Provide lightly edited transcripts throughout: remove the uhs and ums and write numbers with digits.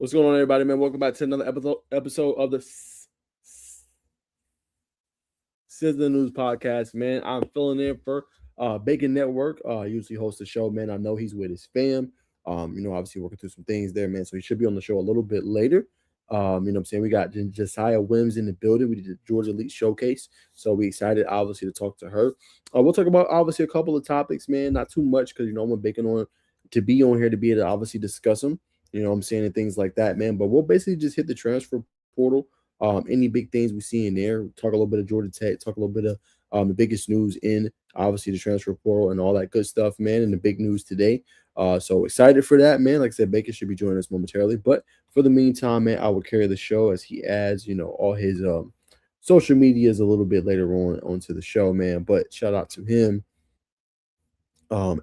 What's going on, everybody, man? Welcome back to another episode of the Sizzling News Podcast, man. I'm filling in for Bacon Network. Usually hosts the show, man. I know he's with his fam. Obviously working through some things there, man. So he should be on the show a little bit later. What I'm saying? We got Jasiah Wymbs in the building. We did the Georgia Elite Showcase. So we excited, obviously, to talk to her. We'll talk about, obviously, a couple of topics, man. Not too much because, I'm with Bacon on to be on here to be able to obviously discuss them. And things like that, man. But we'll basically just hit the transfer portal. Any big things we see in there. Talk a little bit of Georgia Tech. Talk a little bit of the biggest news in obviously the transfer portal and all that good stuff, man. And the big news today. So excited for that, man. Like I said, Bacon should be joining us momentarily. But for the meantime, man, I will carry the show as he adds, all his social medias a little bit later on onto the show, man. But shout out to him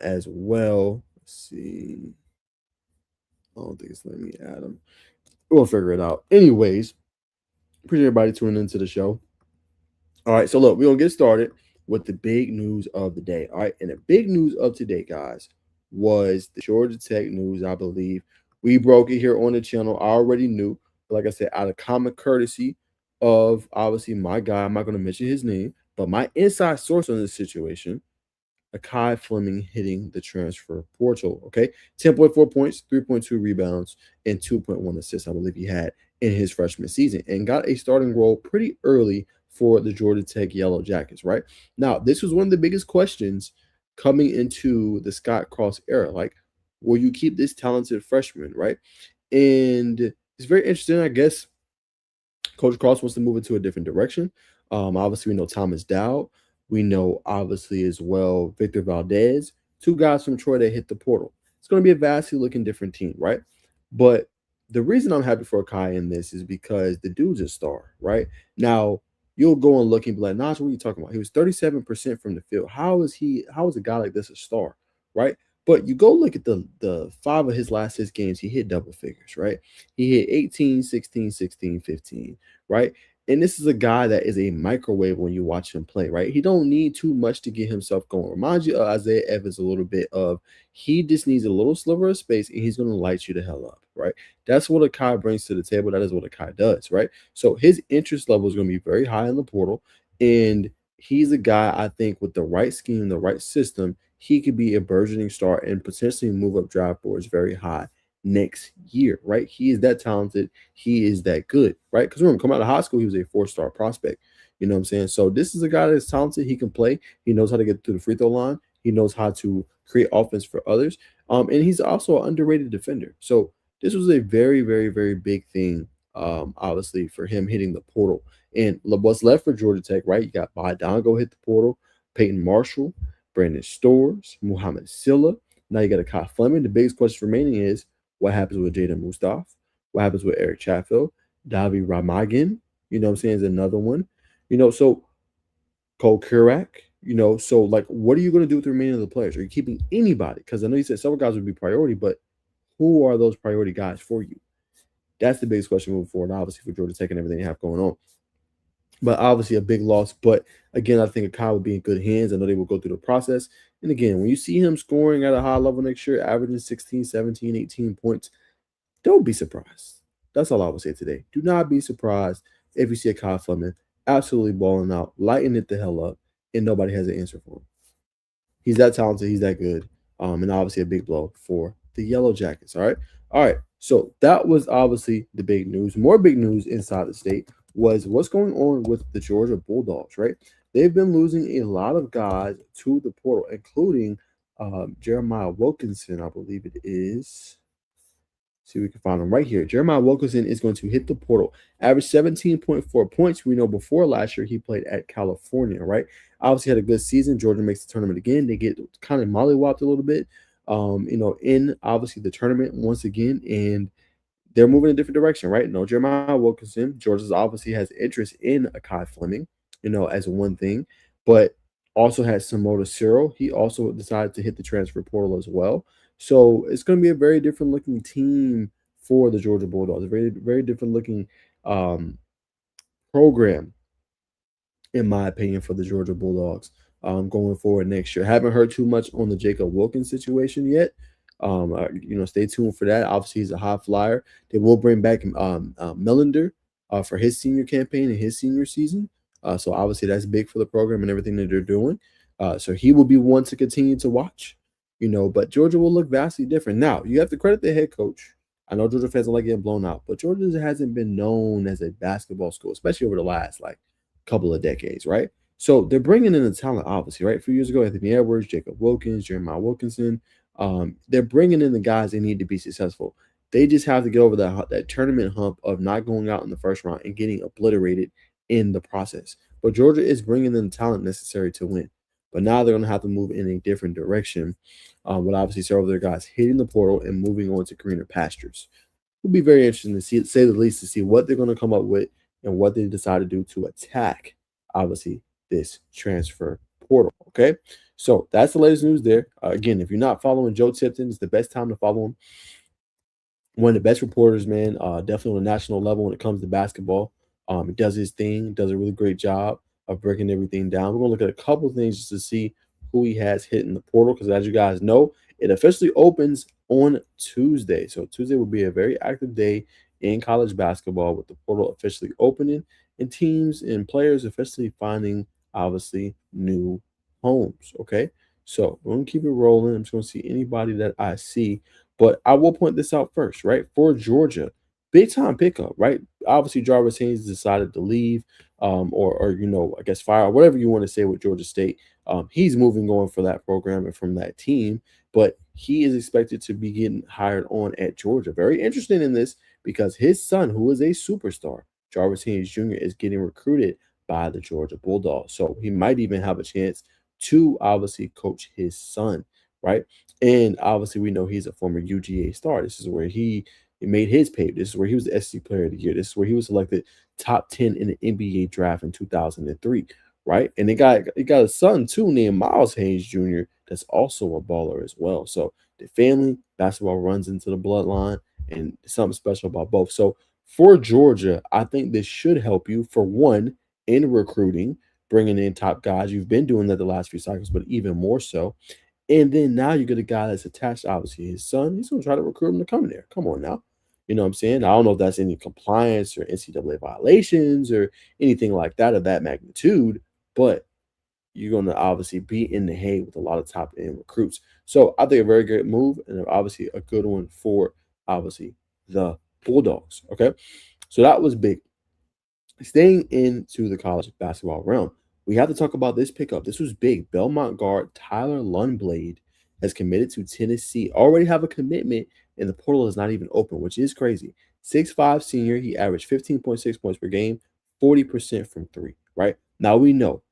as well. Let's see. I don't think it's letting me add him. We'll figure it out. Anyways, appreciate everybody tuning into the show. All right, so look, we're going to get started with the big news of the day. All right, and the big news of today, guys, was the Georgia Tech news, I believe. We broke it here on the channel. I already knew, but like I said, out of common courtesy of obviously my guy, I'm not going to mention his name, but my inside source on this situation, Akai Fleming hitting the transfer portal. Okay, 10.4 points, 3.2 rebounds, and 2.1 assists, I believe he had in his freshman season, and got a starting role pretty early for the Georgia Tech Yellow Jackets, right? Now, this was one of the biggest questions coming into the Scott Cross era. Like, will you keep this talented freshman, right? And it's very interesting, I guess. Coach Cross wants to move into a different direction. Obviously, we know Thomas Dowd. We know, obviously, as well, Victor Valdez, two guys from Troy that hit the portal. It's going to be a vastly looking different team, right? But the reason I'm happy for Akai in this is because the dude's a star, right? Now, you'll go and look and be like, Naj, what are you talking about? He was 37% from the field. How is a guy like this a star, right? But you go look at the 5 of his last 6 games, he hit double figures, right? He hit 18, 16, 16, 15, right? And this is a guy that is a microwave when you watch him play, right? He don't need too much to get himself going. Reminds you of Isaiah Evans a little bit of he just needs a little sliver of space and he's going to light you the hell up, right? That's what Akai brings to the table. That is what Akai does, right? So his interest level is going to be very high in the portal. And he's a guy, I think, with the right scheme, the right system, he could be a burgeoning star and potentially move up draft boards very high next year, right? He is that talented. He is that good, right? Because remember, coming out of high school, he was a 4-star prospect. You know what I'm saying? So this is a guy that's talented. He can play. He knows how to get to the free throw line. He knows how to create offense for others. And he's also an underrated defender. So this was a very, very, very big thing, obviously, for him hitting the portal. And what's left for Georgia Tech, right? You got Bidongo hit the portal, Peyton Marshall, Brandon Stores, Muhammad Silla. Now you got Akai Fleming. The biggest question remaining is what happens with Jaden Mustaf? What happens with Eric Chatfield? Davi Ramagan, you know what I'm saying, is another one. So Cole Kurak, so like what are you going to do with the remaining of the players? Are you keeping anybody? Because I know you said several guys would be priority, but who are those priority guys for you? That's the biggest question moving forward, obviously, for Georgia Tech and everything they have going on. But obviously a big loss. But again, I think Akai will be in good hands. I know they will go through the process. And again, when you see him scoring at a high level next year, averaging 16, 17, 18 points, don't be surprised. That's all I would say today. Do not be surprised if you see Akai Fleming absolutely balling out, lighting it the hell up, and nobody has an answer for him. He's that talented. He's that good. And obviously a big blow for the Yellow Jackets. All right. All right. So that was obviously the big news. More big news inside the state was what's going on with the Georgia Bulldogs, right? They've been losing a lot of guys to the portal, including Jeremiah Wilkinson, I believe it is. See if we can find him right here. Jeremiah Wilkinson is going to hit the portal. Average 17.4 points. We know before last year he played at California, right? Obviously had a good season. Georgia makes the tournament again. They get kind of mollywopped a little bit, in obviously the tournament once again. And they're moving in a different direction, right? No Jeremiah Wilkinson. Georgia obviously has interest in Akai Fleming, as one thing, but also has Samoa Cyril. He also decided to hit the transfer portal as well. So it's going to be a very different looking team for the Georgia Bulldogs. A very, very different looking program, in my opinion, for the Georgia Bulldogs going forward next year. Haven't heard too much on the Jacob Wilkins situation yet. Stay tuned for that. Obviously, he's a high flyer. They will bring back Millender for his senior campaign and his senior season. So obviously, that's big for the program and everything that they're doing. So he will be one to continue to watch. But Georgia will look vastly different. Now, you have to credit the head coach. I know Georgia fans don't like getting blown out, but Georgia hasn't been known as a basketball school, especially over the last couple of decades, right? So they're bringing in the talent, obviously, right? A few years ago, Anthony Edwards, Jacob Wilkins, Jeremiah Wilkinson. They're bringing in the guys they need to be successful. They just have to get over that tournament hump of not going out in the first round and getting obliterated in the process. But Georgia is bringing in the talent necessary to win. But now they're going to have to move in a different direction. With obviously several of their guys hitting the portal and moving on to greener pastures. It'll be very interesting to see, say the least, to see what they're going to come up with and what they decide to do to attack, obviously, this transfer portal. Okay, so that's the latest news there. Again, if you're not following Joe Tipton, it's the best time to follow him. One of the best reporters, man, definitely on a national level when it comes to basketball. He does his thing, does a really great job of breaking everything down. We're going to look at a couple of things just to see who he has hitting the portal because, as you guys know, it officially opens on Tuesday. So Tuesday will be a very active day in college basketball with the portal officially opening and teams and players officially finding, obviously, new homes. Okay, so we're going to keep it rolling. I'm just going to see anybody that I see. But I will point this out first, right? For Georgia, big time pickup, right? Obviously, Jarvis Haynes decided to leave, or I guess fire, whatever you want to say with Georgia State. He's moving on for that program and from that team, but he is expected to be getting hired on at Georgia. Very interesting in this because his son, who is a superstar, Jarvis Haynes Jr., is getting recruited by the Georgia Bulldogs. So he might even have a chance to obviously coach his son, right? And obviously, we know he's a former UGA star. This is where he made his pay. This is where he was the SEC Player of the Year. This is where he was selected top 10 in the NBA draft in 2003, right? And he got a son too named Miles Haynes Jr. That's also a baller as well. So the family basketball runs into the bloodline, and something special about both. So for Georgia, I think this should help you for one in recruiting, bringing in top guys. You've been doing that the last few cycles, but even more so. And then now you get a guy that's attached, obviously, his son. He's going to try to recruit him to come there. Come on now. You know what I'm saying? I don't know if that's any compliance or NCAA violations or anything like that of that magnitude, but you're going to obviously be in the hay with a lot of top end recruits. So I think a very great move and obviously a good one for obviously the Bulldogs. Okay. So that was big. Staying into the college basketball realm, we have to talk about this pickup. This was big. Belmont guard Tyler Lundblade has committed to Tennessee. Already have a commitment, and the portal is not even open, which is crazy. 6'5" senior. He averaged 15.6 points per game, 40% from three, right? Now we know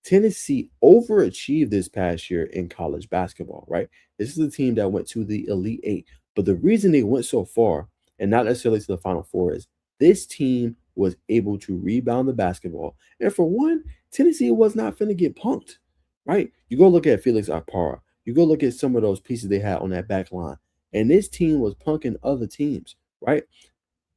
Tennessee overachieved this past year in college basketball, right? This is a team that went to the Elite Eight. But the reason they went so far and not necessarily to the Final Four is this team was able to rebound the basketball. And for one, Tennessee was not finna get punked, right? You go look at Felix Akpara. You go look at some of those pieces they had on that back line. And this team was punking other teams, right?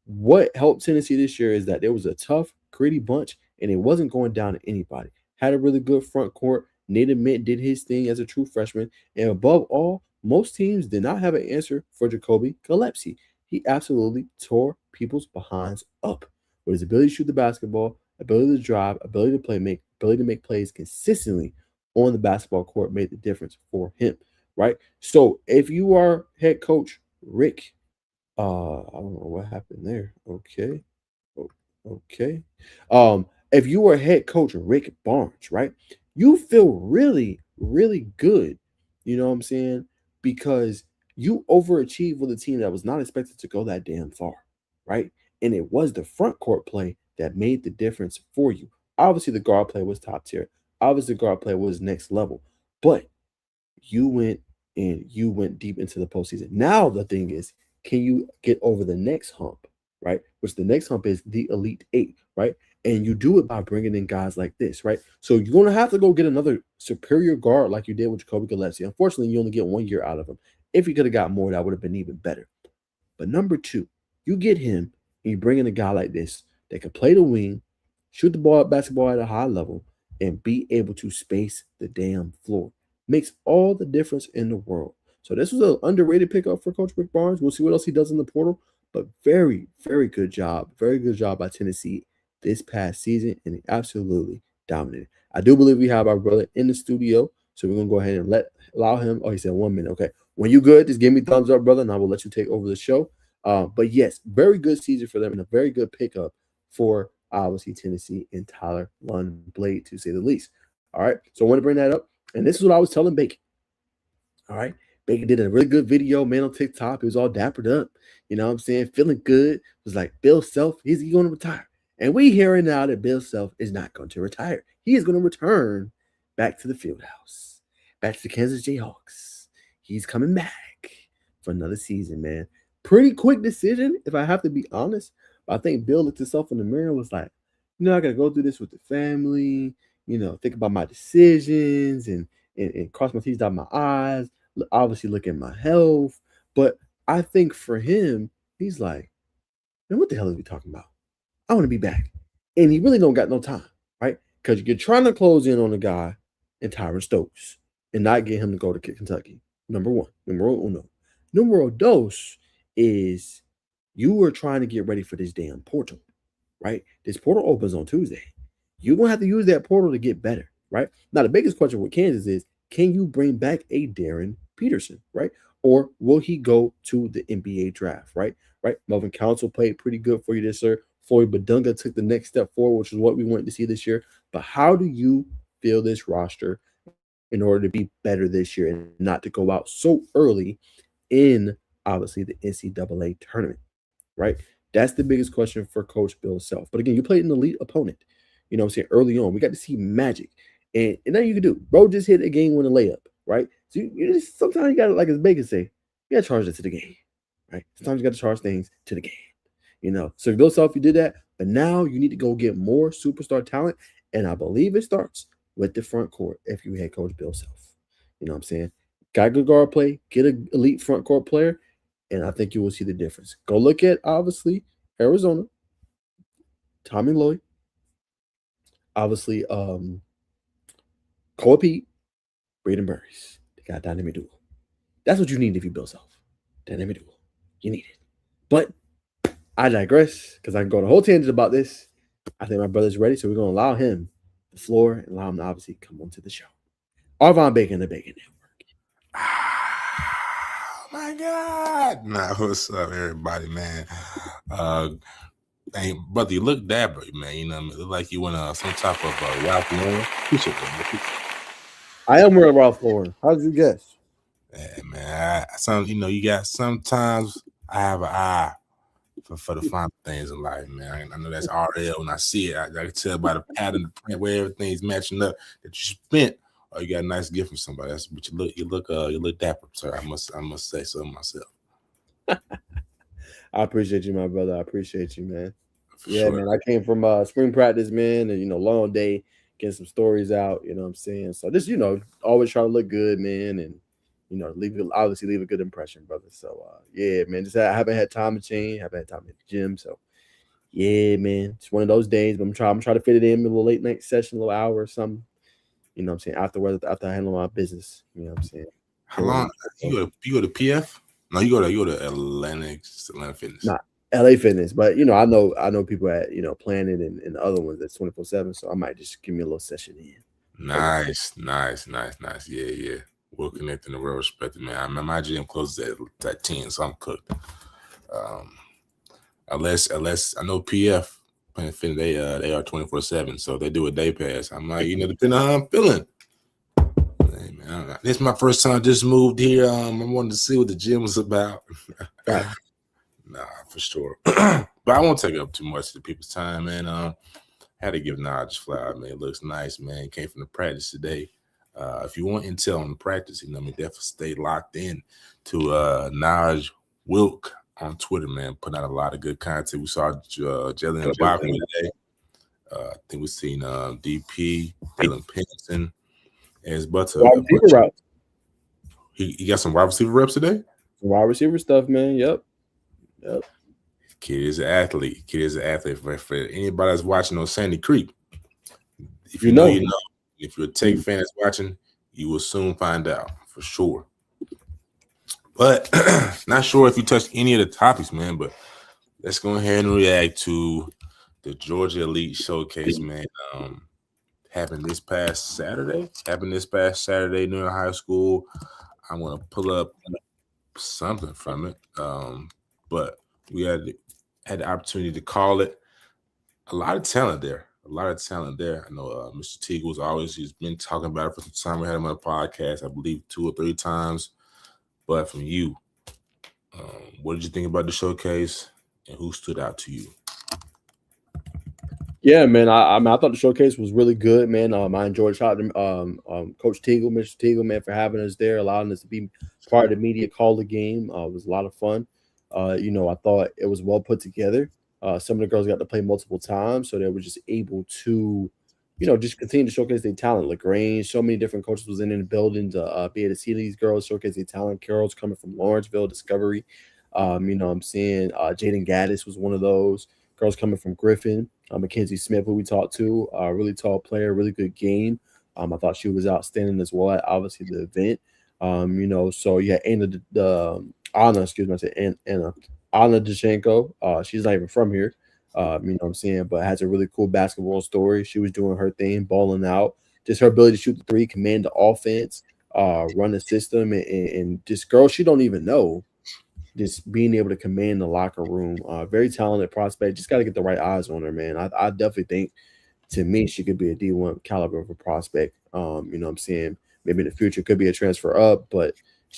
What helped Tennessee this year is that there was a tough, gritty bunch, and it wasn't going down to anybody. Had a really good front court. Nate Mint did his thing as a true freshman. And above all, most teams did not have an answer for Jacoby Gillespie. He absolutely tore people's behinds up with his ability to shoot the basketball, ability to drive, ability to ability to make plays consistently on the basketball court made the difference for him, right? So if you are head coach Rick, I don't know what happened there. Okay. Okay. If you were head coach Rick Barnes, right? You feel really, really good. You know what I'm saying? Because you overachieved with a team that was not expected to go that damn far, right? And it was the front court play that made the difference for you. Obviously, the guard play was top tier. Obviously, the guard play was next level. But you went deep into the postseason. Now the thing is, can you get over the next hump, right? Which the next hump is the Elite Eight, right? And you do it by bringing in guys like this, right? So you're going to have to go get another superior guard like you did with Jacoby Gillespie. Unfortunately, you only get 1 year out of him. If you could have got more, that would have been even better. But number two, you get him and you bring in a guy like this that can play the wing, shoot the basketball at a high level, and be able to space the damn floor. Makes all the difference in the world. So this was an underrated pickup for Coach Rick Barnes. We'll see what else he does in the portal. But very, very good job. Very good job by Tennessee this past season, and he absolutely dominated. I do believe we have our brother in the studio, so we're gonna go ahead and allow him. Oh, he said 1 minute. Okay, when you good, just give me thumbs up, brother, and I will let you take over the show. But yes, very good season for them and a very good pickup for obviously Tennessee and Tyler Lundblade, to say the least. All right, so I want to bring that up, and this is what I was telling Bacon. All right, Bacon did a really good video, man, on TikTok. He was all dappered up, you know what I'm saying, feeling good. It was like, Bill Self, is he going to retire? And we hearing now that Bill Self is not going to retire. He is going to return back to the field house, back to the Kansas Jayhawks. He's coming back for another season, man. Pretty quick decision, if I have to be honest. But I think Bill looked himself in the mirror and was like, I got to go through this with the family, think about my decisions and cross my T's, dot my I's, obviously look at my health. But I think for him, he's like, man, what the hell are we talking about? I want to be back. And he really don't got no time, right? Because you're trying to close in on a guy in Tyron Stokes and not get him to go to Kentucky. Number one. Numero uno. Numero dos is you were trying to get ready for this damn portal, right? This portal opens on Tuesday. You're going to have to use that portal to get better, right? Now, the biggest question with Kansas is, can you bring back a Darren Peterson, right? Or will he go to the NBA draft, right? Melvin Council played pretty good for you this year. Floyd Badunga took the next step forward, which is what we wanted to see this year. But how do you feel this roster in order to be better this year and not to go out so early in, obviously, the NCAA tournament, right? That's the biggest question for Coach Bill Self. But again, you played an elite opponent, early on. We got to see magic. And nothing you can do. Bro just hit a game-winning layup, right? So sometimes you got to, like as Bacon say, you got to charge it to the game, right? Sometimes you got to charge things to the game. So Bill Self, you did that, but now you need to go get more superstar talent, and I believe it starts with the front court if you head coach Bill Self. You know what I'm saying? Got good guard play, get an elite front court player, and I think you will see the difference. Go look at, obviously, Arizona, Tommy Lloyd, obviously, Cole Pete, Braden Burris. They got dynamic duo. That's what you need if you build Self. Dynamic duo. You need it. But I digress because I can go on a whole tangent about this. I think my brother's ready, so we're going to allow him the floor and allow him to obviously come onto the show. Arvon Bacon, the Bacon Network. Oh, my God. What's up, everybody, man? Hey, brother, you look dapper, man. You look like you went some type of Ralph Lauren. I am wearing Ralph Lauren. How did you guess? Yeah, man. You got sometimes I have an eye for the fine things in life, man. I know that's RL. When I see it, I can tell by the pattern, the print, where everything's matching up that you spent. Or you got a nice gift from somebody. That's what you look dapper, sir. I must say so myself. I appreciate you, my brother. I appreciate you, man. For yeah, sure. Man. I came from spring practice, man, and long day, getting some stories out. You know what I'm saying? So just always try to look good, man, and obviously leave a good impression, brother. So yeah, man. I haven't had time to change. Haven't had time at the gym. So yeah, man. It's one of those days. But I'm trying to fit it in a little late night session, a little hour or something. You know what I'm saying? After I handle my business. You know what I'm saying? How long you go to PF? No, you go to Atlanta Fitness. Not LA Fitness, but I know people at Planet and the other ones that's 24/7. So I might just give me a little session in. Nice. Yeah. Well connected and well respected, man. My gym closes at 10, so I'm cooked. Unless I know PF Planet Fitness, they are 24/7, so they do a day pass. I'm like, depending on how I'm feeling. Hey, man, this is my first time. Just moved here. I wanted to see what the gym was about. Right. Nah, for sure. But I won't take up too much of the people's time, man. Had to give Naj a flower, man. It looks nice, man. Came from the practice today. If you want intel on the practice, definitely stay locked in to Naj Wilk on Twitter, man. Putting out a lot of good content. We saw Jalen Bacon today. I think we've seen DP, Dylan Pinson, and his he got some wide receiver reps today? Some wide receiver stuff, man. Yep. Kid is an athlete. For anybody that's watching on Sandy Creek, if you know, you know. If you're a Tech fan that's watching, you will soon find out for sure. But not sure if you touched any of the topics, man. But let's go ahead and react to the Georgia Elite Showcase, man. Happened this past Saturday. During high school. I'm gonna pull up something from it. But we had the opportunity to call it. A lot of talent there. I know Mr. Teagle he's been talking about it for some time. We had him on the podcast, I believe 2 or 3 times. But from you, what did you think about the showcase, and who stood out to you? Yeah, man. I thought the showcase was really good, man. I enjoyed shouting Coach Teagle, Mr. Teagle, man, for having us there, allowing us to be part of the media, call the game. It was a lot of fun. I thought it was well put together. Some of the girls got to play multiple times, so they were just able to, just continue to showcase their talent. LaGrange, so many different coaches was in the building to be able to see these girls showcase their talent. Girls coming from Lawrenceville, Discovery. I'm saying Jaden Gaddis was one of those. Girls coming from Griffin. Mackenzie Smith, who we talked to, really tall player, really good game. I thought she was outstanding as well at obviously the event. So yeah, Anna, excuse me, I said Anna Dashenko. She's not even from here. But has a really cool basketball story. She was doing her thing, balling out. Just her ability to shoot the three, command the offense, run the system, and just girls she don't even know. Just being able to command the locker room. Very talented prospect. Just got to get the right eyes on her, man. I definitely think, to me, she could be a D1 caliber of a prospect. Maybe in the future could be a transfer up, but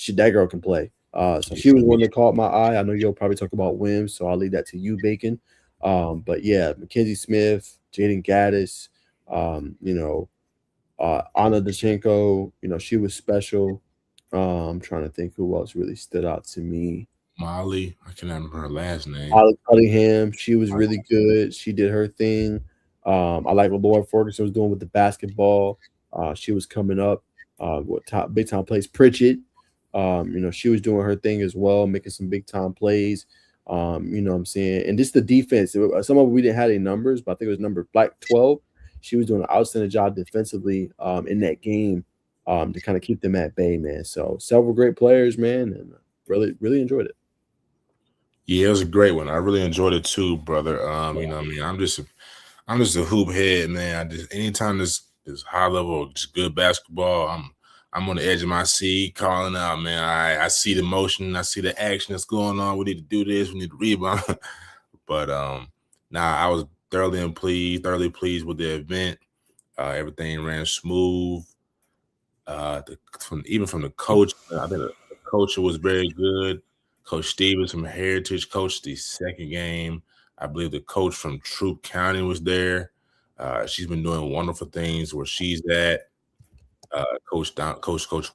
that girl can play. So she was one that caught my eye. I know you'll probably talk about Wymbs, so I'll leave that to you, Bacon. But yeah, Mackenzie Smith, Jaden Gaddis, Anna Dashenko, she was special. I'm trying to think who else really stood out to me. Molly, I cannot remember her last name. Molly Cunningham, she was really good. She did her thing. I like what Lauren Ferguson was doing with the basketball. She was coming up. Big time plays. Pritchett, she was doing her thing as well, making some big time plays. And just the defense. Some of it we didn't have any numbers, but I think it was number 12. She was doing an outstanding job defensively in that game to kind of keep them at bay, man. So several great players, man, and really, really enjoyed it. Yeah, it was a great one. I really enjoyed it too, brother. I'm just a hoop head, man. Anytime there's high level, just good basketball, I'm on the edge of my seat calling out, man. I see the motion, I see the action that's going on. We need to do this, we need to rebound. But I was thoroughly pleased with the event. Everything ran smooth. From the coach, I think the coach was very good. Coach Stevens from Heritage coached the second game. I believe the coach from Troup County was there. She's been doing wonderful things where she's at. Coach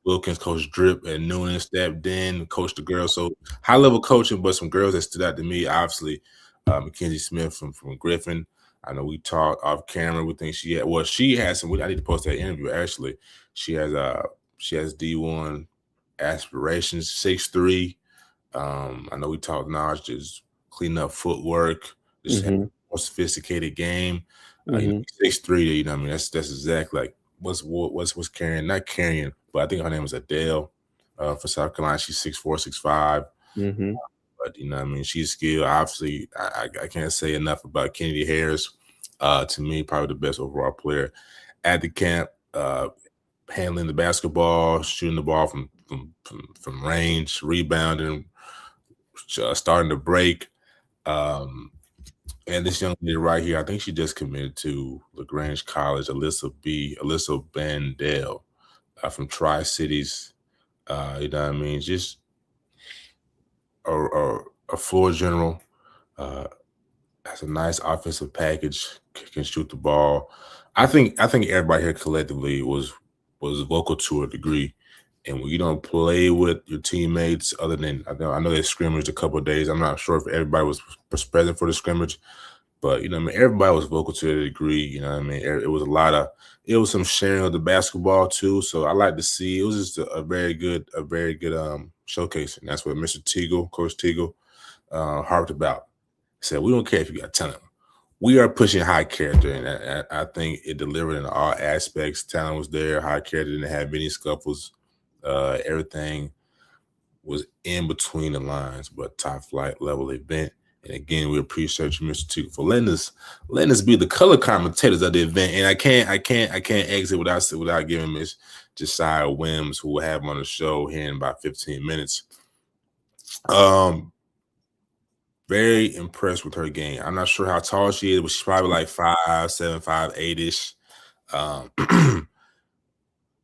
Wilkins, Coach Drip, and Noonan stepped in, coached the girls. So high level coaching, but some girls that stood out to me. Obviously, Mackenzie Smith from Griffin. I know we talked off camera. We think she has some. I need to post that interview. Actually, she has D1 aspirations, 6'3". I know we talked Naj, just clean up footwork, just have a more sophisticated game. 6'3", that's exactly like what's carrying, not carrying, but I think her name was Adele for South Carolina. She's 6'4", 6'5". But she's skilled. Obviously, I can't say enough about Kennedy Harris. To me, probably the best overall player at the camp. Handling the basketball, shooting the ball from range, rebounding, starting to break. And this young lady right here, I think she just committed to LaGrange College, Alyssa Bandel from Tri-Cities. Just a floor general. Has a nice offensive package, can shoot the ball. I think everybody here collectively was vocal to a degree. And when you don't play with your teammates, other than I know they scrimmaged a couple of days. I'm not sure if everybody was present for the scrimmage, but everybody was vocal to a degree. It was some sharing of the basketball too. So I like to see it was just a very good showcase, and that's what Mr. Teagle, Coach Teagle, harped about. He said, "We don't care if you got talent. We are pushing high character," and I think it delivered in all aspects. Talent was there, high character, didn't have many scuffles. Everything was in between the lines, but top flight level event. And again, we appreciate you, Mr. Tuka, for letting us be the color commentators of the event. And I can't exit without giving Miss Jasiah Wymbs, who will have on the show here in about 15 minutes. Very impressed with her game. I'm not sure how tall she is, but she's probably like 5'7", 5'8"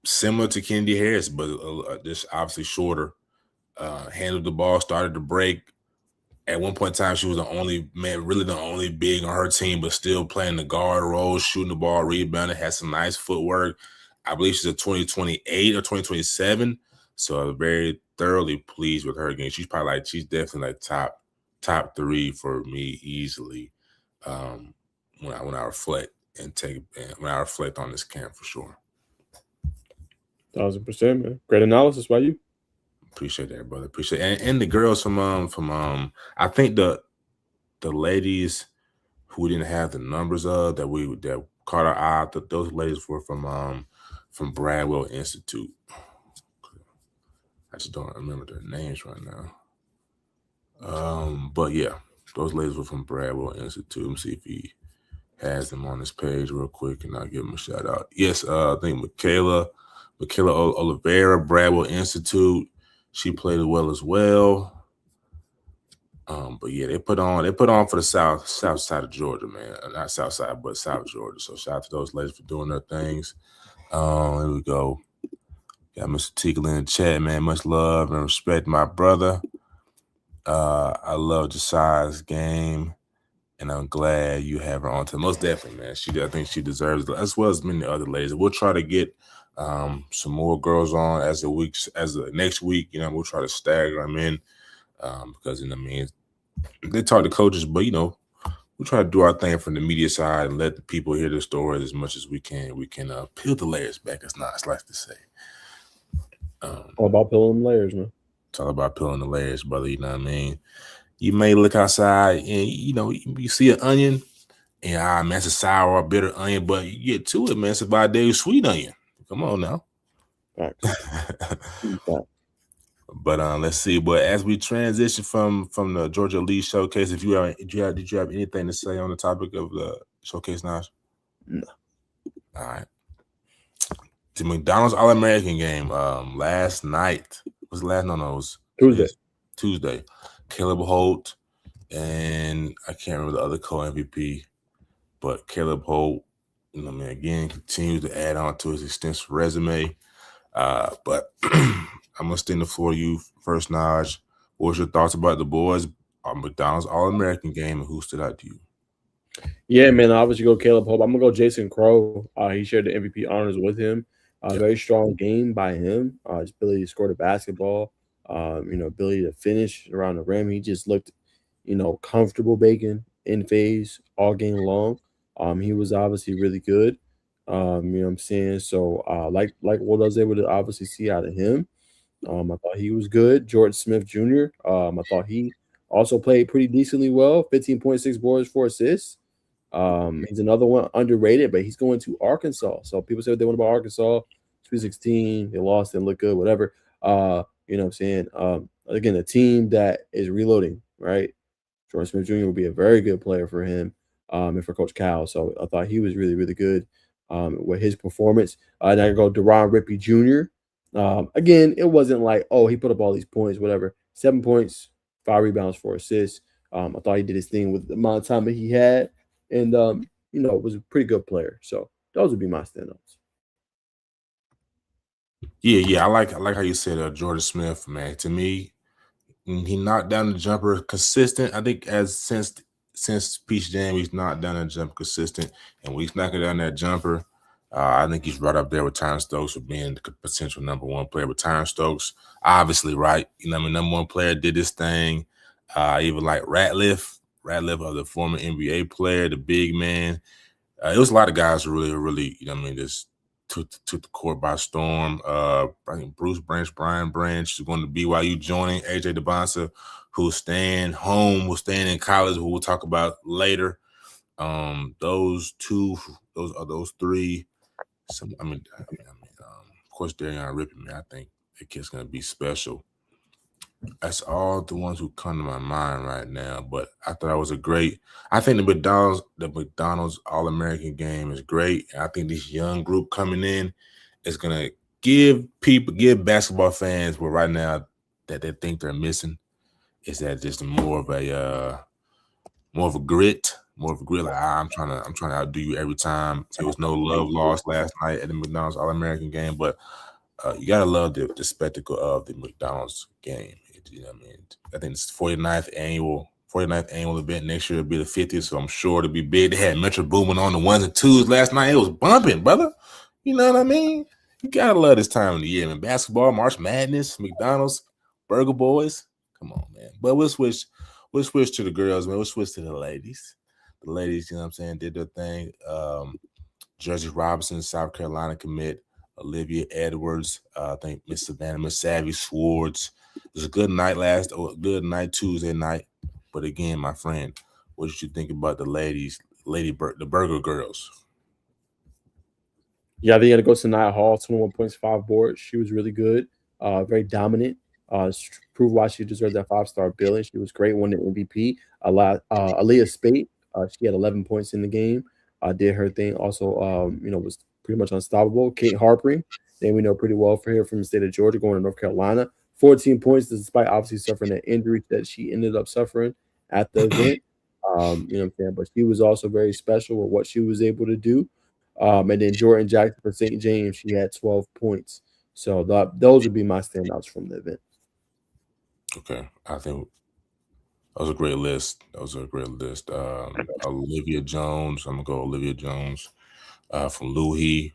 similar to Kennedy Harris, but just obviously shorter. Handled the ball, started to break. At one point in time, she was the only big on her team, but still playing the guard role, shooting the ball, rebounding, had some nice footwork. I believe she's a 2028 or 2027. So I was very thoroughly pleased with her game. She's definitely like top 3 for me easily. When I reflect on this camp for sure. 1,000%, man. Great analysis by you. Appreciate that, brother. Appreciate it. And the girls from I think the ladies who didn't have the numbers of that caught our eye, those ladies were from Bradwell Institute. I just don't remember their names right now. But yeah, those ladies were from Bradwell Institute. Let me see if he has them on this page real quick, and I'll give them a shout out. Yes, I think Michaela Oliveira, Bradwell Institute. She played well as well. But yeah, they put on for the south side of Georgia, man. Not south side, but South Georgia. So shout out to those ladies for doing their things. Here we go. Got Mr. Tickle in the chat, man. Much love and respect, my brother. I love Jasiah's game, and I'm glad you have her on to most definitely, man. I think she deserves it, as well as many other ladies. We'll try to get some more girls on as the next week. We'll try to stagger them in because they talk to coaches, but we'll try to do our thing from the media side and let the people hear the stories as much as we can. We can peel the layers back, as Naj likes to say. All about peeling the layers, man. It's all about peeling the layers, brother. You know what I mean? You may look outside and you see an onion, and man, it's a sour or bitter onion, but you get to it, man. It's about a day sweet onion. Come on now. Right. But let's see. But as we transition from the Georgia Elite Showcase, did you have anything to say on the topic of the showcase, Naj? No. All right. The McDonald's All-American game last night. Was it last? No, it was Tuesday. Caleb Holt and I can't remember the other co-MVP, but Caleb Holt, again, continues to add on to his extensive resume. But I'm gonna stand the floor to you first, Naj. What was your thoughts about the boys' McDonald's All-American game, and who stood out to you? Yeah, man, I obviously go Caleb Hope. I'm gonna go Jason Crow. He shared the MVP honors with him. Very strong game by him. His ability to score the basketball. Ability to finish around the rim. He just looked, comfortable, Bacon, in phase all game long. He was obviously really good. You know what I'm saying? So like what I was able to obviously see out of him. I thought he was good. Jordan Smith Jr. I thought he also played pretty decently well. 15.6 boards, 4 assists. He's another one underrated, but he's going to Arkansas. So people say what they want about Arkansas. Sweet 16, they lost, didn't look good, whatever. You know what I'm saying? Again, a team that is reloading, right? Jordan Smith Jr. will be a very good player for him and for Coach Cal. So I thought he was really, really good with his performance. And I go Deron Rippey Jr. Again, it wasn't like, he put up all these points, whatever. 7 points, 5 rebounds, 4 assists. I thought he did his thing with the amount of time that he had. And, was a pretty good player. So those would be my standouts. Yeah. I like how you said Jordan Smith, man. To me, he knocked down the jumper consistent. I think since Peach Jam, he's knocked down the jumper consistent. And when he's knocking down that jumper, I think he's right up there with Tyron Stokes for being the potential number one player. But Tyron Stokes, obviously, right? Number one player did this thing. Even like Ratliff of the former NBA player, the big man. It was a lot of guys who really, just took the court by storm. I think Bruce Branch, Brian Branch is going to BYU joining AJ DeBonsa, who's staying home, who's staying in college, who we'll talk about later. Those three. Of course, Darion Rippey, man. I think that kid's going to be special. That's all the ones who come to my mind right now. But I thought it was a great. I think the McDonald's All American game is great. And I think this young group coming in is gonna give basketball fans what right now that they think they're missing is that just more of a grit. More of a grit, like I'm trying to outdo you every time. There was no love lost last night at the McDonald's All American game, but you gotta love the spectacle of the McDonald's game. You know what I mean? I think it's 49th annual event. Next year it'll be the 50th, so I'm sure it'll be big. They had Metro Boomin on the ones and twos last night. It was bumping, brother. You know what I mean? You gotta love this time of the year, man. Basketball, March Madness, McDonald's, Burger Boys. Come on, man. But we'll switch to the girls, man. We'll switch to the ladies. The ladies, you know what I'm saying, did their thing. Jersey Robinson, South Carolina commit. Olivia Edwards, I think Miss Savannah, Miss Savvy Swords. It was a good night Tuesday night. But again, my friend, what did you think about the ladies, the Burger Girls? Yeah, I think you got to go to Nia Hall, 21 points, 5 boards. She was really good, very dominant. Proved why she deserved that 5-star billing. She was great, won the MVP. Aaliyah Spate, she had 11 points in the game. Did her thing. Also, was pretty much unstoppable. Kate Harpering, then we know pretty well for her from the state of Georgia, going to North Carolina. 14 points, despite obviously suffering that injury that she ended up suffering at the event. You know what I'm saying? But she was also very special with what she was able to do. And then Jordan Jackson for St. James, she had 12 points. So those would be my standouts from the event. Okay, I think that was a great list. Olivia Jones, I'm gonna go Olivia Jones from Louis,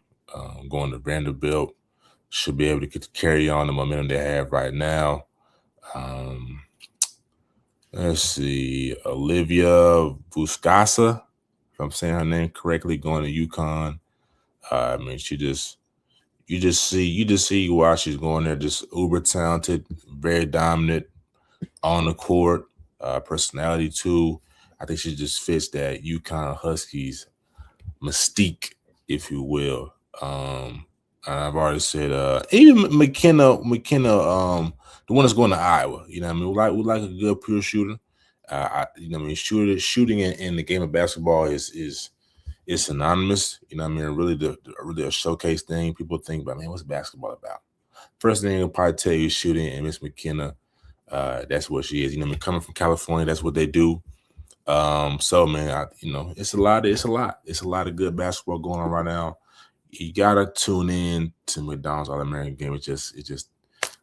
going to Vanderbilt. Should be able to carry on the momentum they have right now. Let's see, Olivia Vuscasa, if I'm saying her name correctly, going to UConn. I mean, you just see why she's going there. Just uber talented, very dominant on the court, personality too. I think she just fits that UConn Huskies mystique, if you will. And I've already said, even McKenna, the one that's going to Iowa. You know what I mean? We like a good pure shooter. You know what I mean? Shooting in the game of basketball is synonymous. You know what I mean? Really a showcase thing. People think about, man, what's basketball about? First thing they'll probably tell you is shooting, and Miss McKenna, that's what she is. You know what I mean? Coming from California, that's what they do. So man, it's a lot of good basketball going on right now. You gotta tune in to McDonald's All American game. It just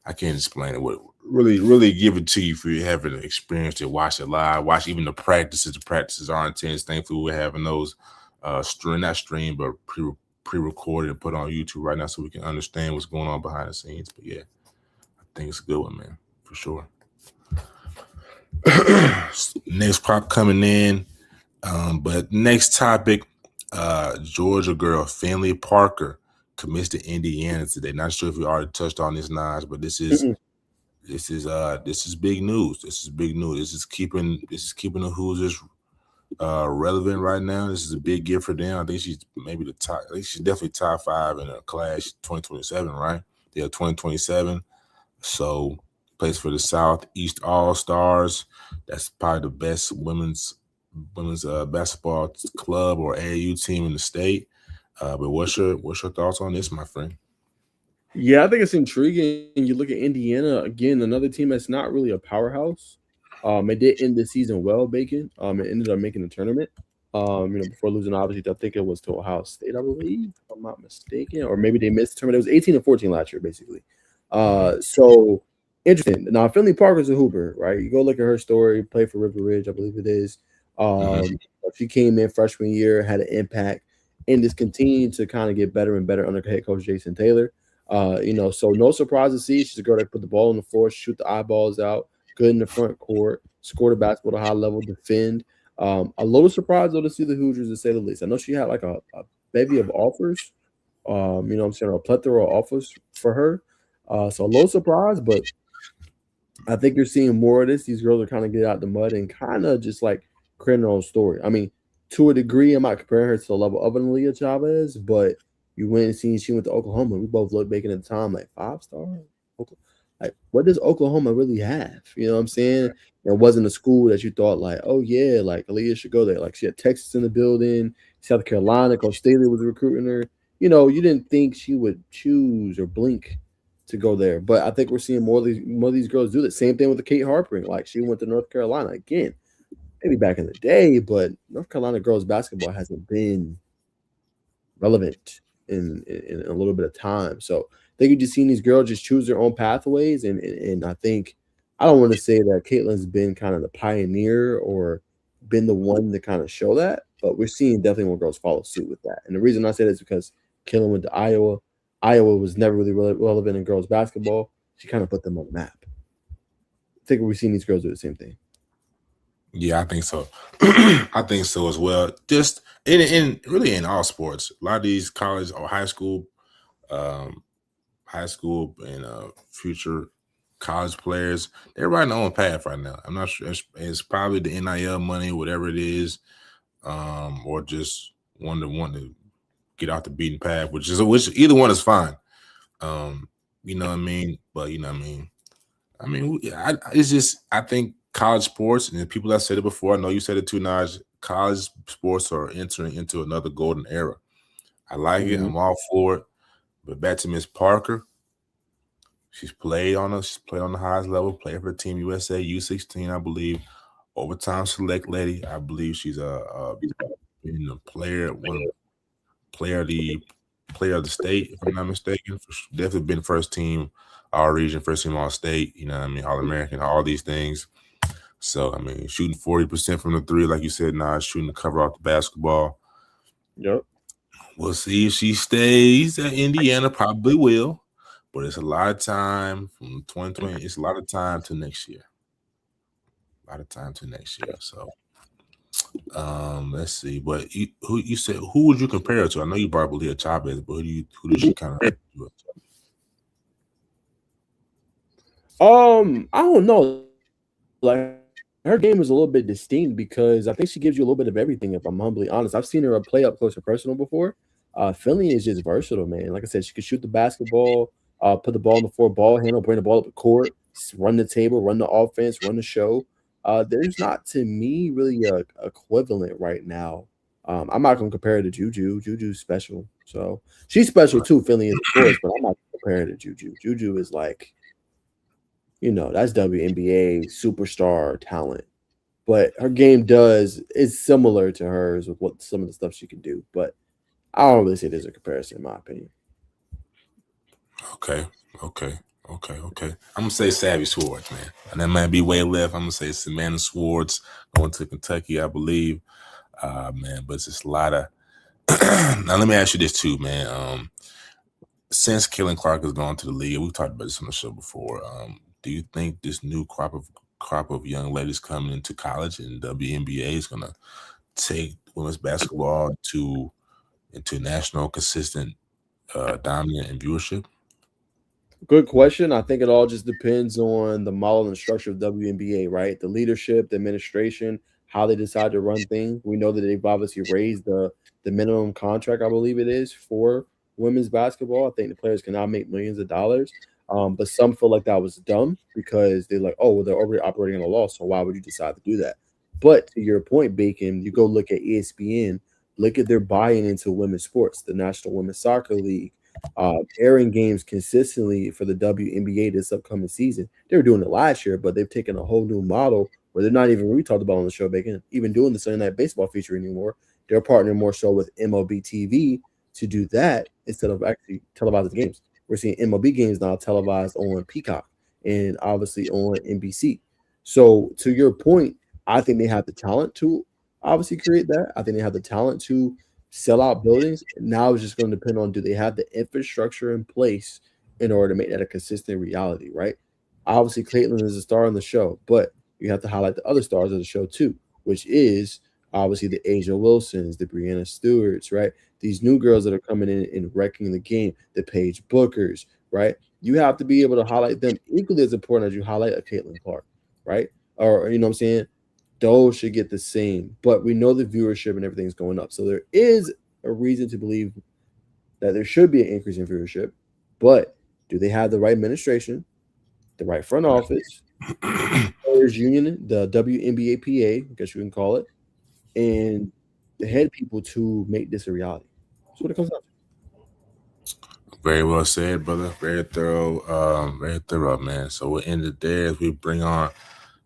I can't explain it. What really give it to you for you having an experience to watch it live, watch even the practices. The practices are intense. Thankfully, we're having those not stream, but pre-recorded and put on YouTube right now so we can understand what's going on behind the scenes. But yeah, I think it's a good one, man, for sure. Next pop coming in. But next topic, Georgia girl Finley Parker commits to Indiana today. Not sure if we already touched on this, Naj, but this is big news. This is big news. This is keeping the Hoosiers relevant right now. This is a big gift for them. I think she's maybe the top. I think she's definitely top 5 in her class 2027, right? They are 2027. So plays for the Southeast All-Stars. That's probably the best women's basketball club or AAU team in the state. But what's your thoughts on this, my friend? Yeah, I think it's intriguing. You look at Indiana again, another team that's not really a powerhouse. It did end the season well, Bacon. It ended up making the tournament. Before losing, obviously, I think it was to Ohio State, I believe, if I'm not mistaken, or maybe they missed the tournament. It was 18-14 last year, basically. So interesting. Now, Finley Parker's a hooper, right? You go look at her story. Played for River Ridge, I believe it is. She came in freshman year, had an impact, and just continued to kind of get better and better under head coach Jason Taylor. So no surprise to see she's a girl that put the ball on the floor, shoot the eyeballs out, good in the front court, score the basketball at a high level, defend. A little surprised though to see the Hoosiers, to say the least. I know she had like a bevy of offers, I'm saying, a plethora of offers for her. So a little surprised, but I think you're seeing more of this. These girls are kind of get out the mud and kind of just like creating their own story. I mean, to a degree, I'm not comparing her to the level of an Aaliyah Chavez, but you went and seen she went to Oklahoma. We both looked Bacon at the time like 5-star. Like, what does Oklahoma really have? You know what I'm saying? It wasn't a school that you thought like, oh yeah, like Aaliyah should go there. Like she had Texas in the building, South Carolina, Coach Staley was recruiting her. You know, you didn't think she would choose or blink to go there. But I think we're seeing more of these girls do the same thing with the Kate Harpering. Like she went to North Carolina again, maybe back in the day, but North Carolina girls basketball hasn't been relevant in a little bit of time. So I think you just seen these girls just choose their own pathways, and I think I don't want to say that Caitlin's been kind of the pioneer or been the one to kind of show that, but we're seeing definitely more girls follow suit with that. And the reason I say that is because Caitlin went to Iowa. Iowa was never really relevant in girls basketball. She kind of put them on the map. I think we've seen these girls do the same thing. Yeah, I think so. I think so as well. Just in really in all sports, a lot of these college or um, high school and future college players, they're riding their own path right now. I'm not sure it's probably the NIL money, whatever it is, or just want to get off the beaten path, which either one is fine. You know what I mean? But you know what I mean. It's just I think college sports and the people that said it before. I know you said it too, Naj. College sports are entering into another golden era. I like it. Mm-hmm. I'm all for it. But back to Miss Parker, she's played on the highest level. Played for Team USA U16, I believe. Overtime select lady. I believe she's a being a player, player of the player of the state, if I'm not mistaken. Definitely been first team all region, first team all state, you know what I mean, all American, all these things. So I mean, shooting 40% from the three, like you said, now shooting the cover off the basketball. Yep. We'll see if she stays at Indiana, probably will. But it's a lot of time from 2020. It's a lot of time to next year. A lot of time to next year. So let's see. But who you said who would you compare it to? I know you brought Leah Chavez, but who did you kind of I don't know. Like her game is a little bit distinct because I think she gives you a little bit of everything. If I'm humbly honest, I've seen her play up close and personal before. Finley is just versatile, man. Like I said, she could shoot the basketball, put the ball on the floor, ball handle, bring the ball up the court, run the table, run the offense, run the show. There's not to me really a equivalent right now. I'm not gonna compare her to Juju. Juju's special, so she's special too. Finley is, of course, but I'm not comparing her to Juju. Juju is like, that's WNBA superstar talent. But her game is similar to hers with what some of the stuff she can do. But I don't really say there's a comparison in my opinion. Okay. I'm gonna say Savvy Swords, man. And that might be way left. I'm gonna say Savannah Swords going to Kentucky, I believe. Man, but it's just a lot of now let me ask you this too, man. Since Killen Clark has gone to the league, we've talked about this on the show before. Do you think this new crop of young ladies coming into college and WNBA is gonna take women's basketball into national consistent dominant and viewership? Good question. I think it all just depends on the model and structure of WNBA, right? The leadership, the administration, how they decide to run things. We know that they've obviously raised the minimum contract, I believe it is, for women's basketball. I think the players can now make millions of dollars. But some feel like that was dumb because they're like, oh, well, they're already operating on a loss, so why would you decide to do that? But to your point, Bacon, you go look at ESPN, look at their buy-in into women's sports, the National Women's Soccer League, airing games consistently for the WNBA this upcoming season. They were doing it last year, but they've taken a whole new model where they're not even, we talked about on the show, Bacon, even doing the Sunday Night Baseball feature anymore. They're partnering more so with MLB TV to do that instead of actually televising games. We're seeing MLB games now televised on Peacock and obviously on NBC. So to your point, I think they have the talent to obviously create that. I think they have the talent to sell out buildings. Now it's just going to depend on, do they have the infrastructure in place in order to make that a consistent reality, right? Obviously, Caitlin is a star on the show, but you have to highlight the other stars of the show too, which is obviously the Asia Wilsons, the Brianna Stewarts, right? These new girls that are coming in and wrecking the game, the Paige Bookers, right? You have to be able to highlight them equally as important as you highlight a Caitlin Clark, right? Or, you know what I'm saying? Those should get the same, but we know the viewership and everything's going up. So there is a reason to believe that there should be an increase in viewership, but do they have the right administration? the right front office, players union, the WNBAPA, I guess you can call it, and the head people to make this a reality. That's what it comes down to. Very well said, brother. Very thorough, man. So we'll end it there as we bring on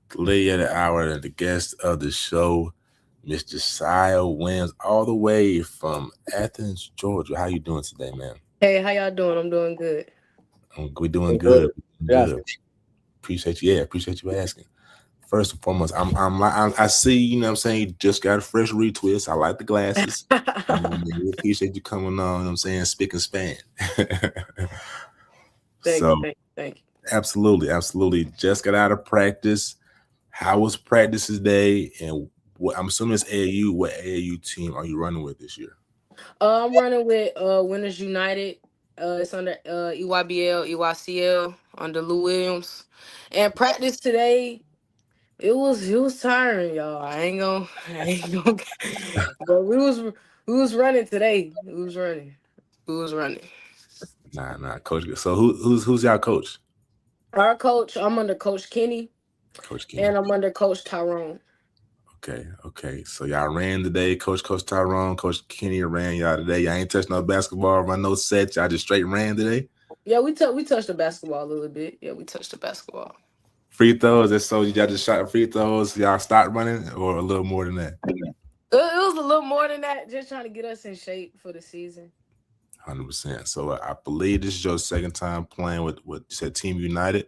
the lady of the hour and the guest of the show, Mr. Jasiah Wymbs, all the way from Athens, Georgia. How you doing today, man? Hey, how y'all doing? I'm doing good. We're doing So, good. yeah, Good. Appreciate you. Yeah, appreciate you asking. First and foremost, I see, you know what I'm saying, you just got a fresh retwist. I like the glasses. We appreciate you coming on, you know what I'm saying, spick and span. Thank So, you, thank you. absolutely. Just got out of practice. How was practice today? And I'm assuming it's AAU. What AAU team are you running with this year? I'm running with Winners United. It's under EYBL, EYCL under Lou Williams. And practice today, it was tiring, y'all. I ain't gonna but we was running today. We was running. We was running. Nah, coach. So who's y'all coach? Our coach, I'm under Coach Kenny, Coach King. and I'm under Coach Tyrone. Okay. So y'all ran today. Coach Tyrone, Coach Kenny ran y'all today. Y'all ain't touched no basketball, run no sets. Y'all just straight ran today. Yeah, we touched the basketball a little bit. Yeah, we touched the basketball. Free throws. That's so y'all just shot free throws. Y'all stopped running, or a little more than that. It was a little more than that, just trying to get us in shape for the season. 100%. So I believe this is your second time playing with what you said, Team United.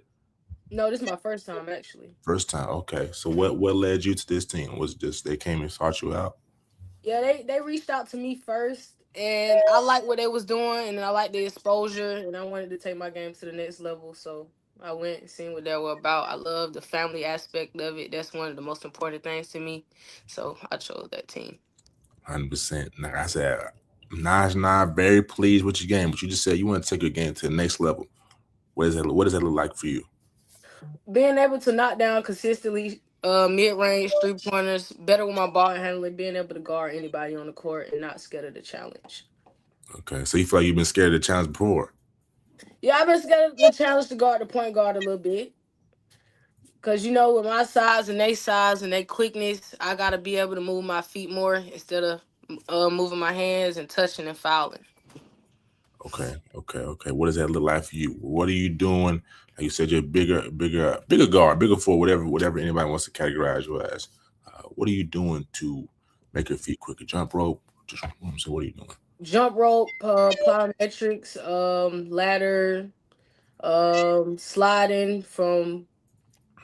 No, this is my first time actually. First time. Okay. So what led you to this team? Was it just they came and sought you out? Yeah, they reached out to me first, and I liked what they was doing, and I liked the exposure, and I wanted to take my game to the next level. So I went and seen what they were about. I love the family aspect of it. That's one of the most important things to me. So I chose that team. 100%. Like I said, Naj, very pleased with your game, but you just said you want to take your game to the next level. What does that look like for you? Being able to knock down consistently mid-range 3-pointers, better with my ball handling, being able to guard anybody on the court and not scared of the challenge. Okay. So you feel like you've been scared of the challenge before? Yeah, I've been scared of the challenge to guard the point guard a little bit. Because, with my size and they quickness, I got to be able to move my feet more instead of moving my hands and touching and fouling. Okay. What does that look like for you? What are you doing? Like you said, you're bigger guard, bigger forward, whatever anybody wants to categorize you as. What are you doing to make your feet quicker? Jump rope? Just what are you doing? Jump rope, plyometrics, ladder, sliding from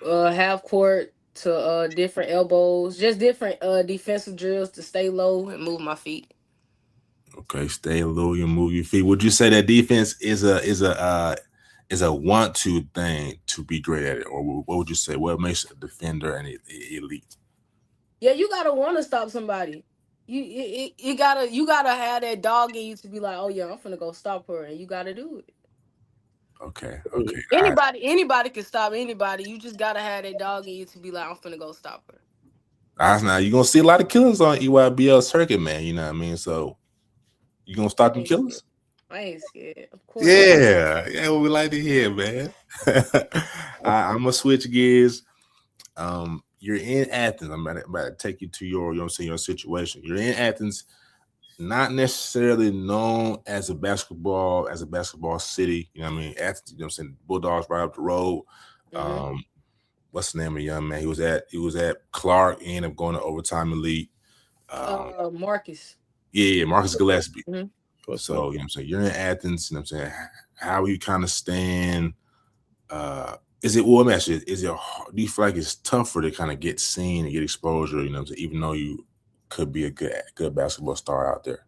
half court to different elbows, just different defensive drills to stay low and move my feet. Okay, stay low, you move your feet. Would you say that defense is a want-to thing to be great at it, or what would you say? What makes a defender an elite? Yeah, you gotta want to stop somebody. You gotta have that dog in you to be like, oh yeah, I'm finna go stop her, and you gotta do it. Okay. Anybody can stop anybody. You just gotta have that dog in you to be like, I'm finna go stop her. Now you're gonna see a lot of killers on EYBL circuit, man. You know what I mean? So you gonna stop them killers? I ain't scared, of course. Yeah, what we like to hear, man. I'm gonna switch gears. You're in Athens. I'm about to take you to your situation. You're in Athens, not necessarily known as a basketball city. You know what I mean? Athens, you know what I'm saying? Bulldogs right up the road. Mm-hmm. What's the name of the young man? He was at Clark, he ended up going to overtime elite. Marcus. Yeah, Marcus Gillespie. Mm-hmm. So, you know what I'm saying? You're in Athens, you know what I'm saying? How are you kind of staying? Is it do you feel like it's tougher to kind of get seen and get exposure, you know what I'm saying, even though you could be a good basketball star out there?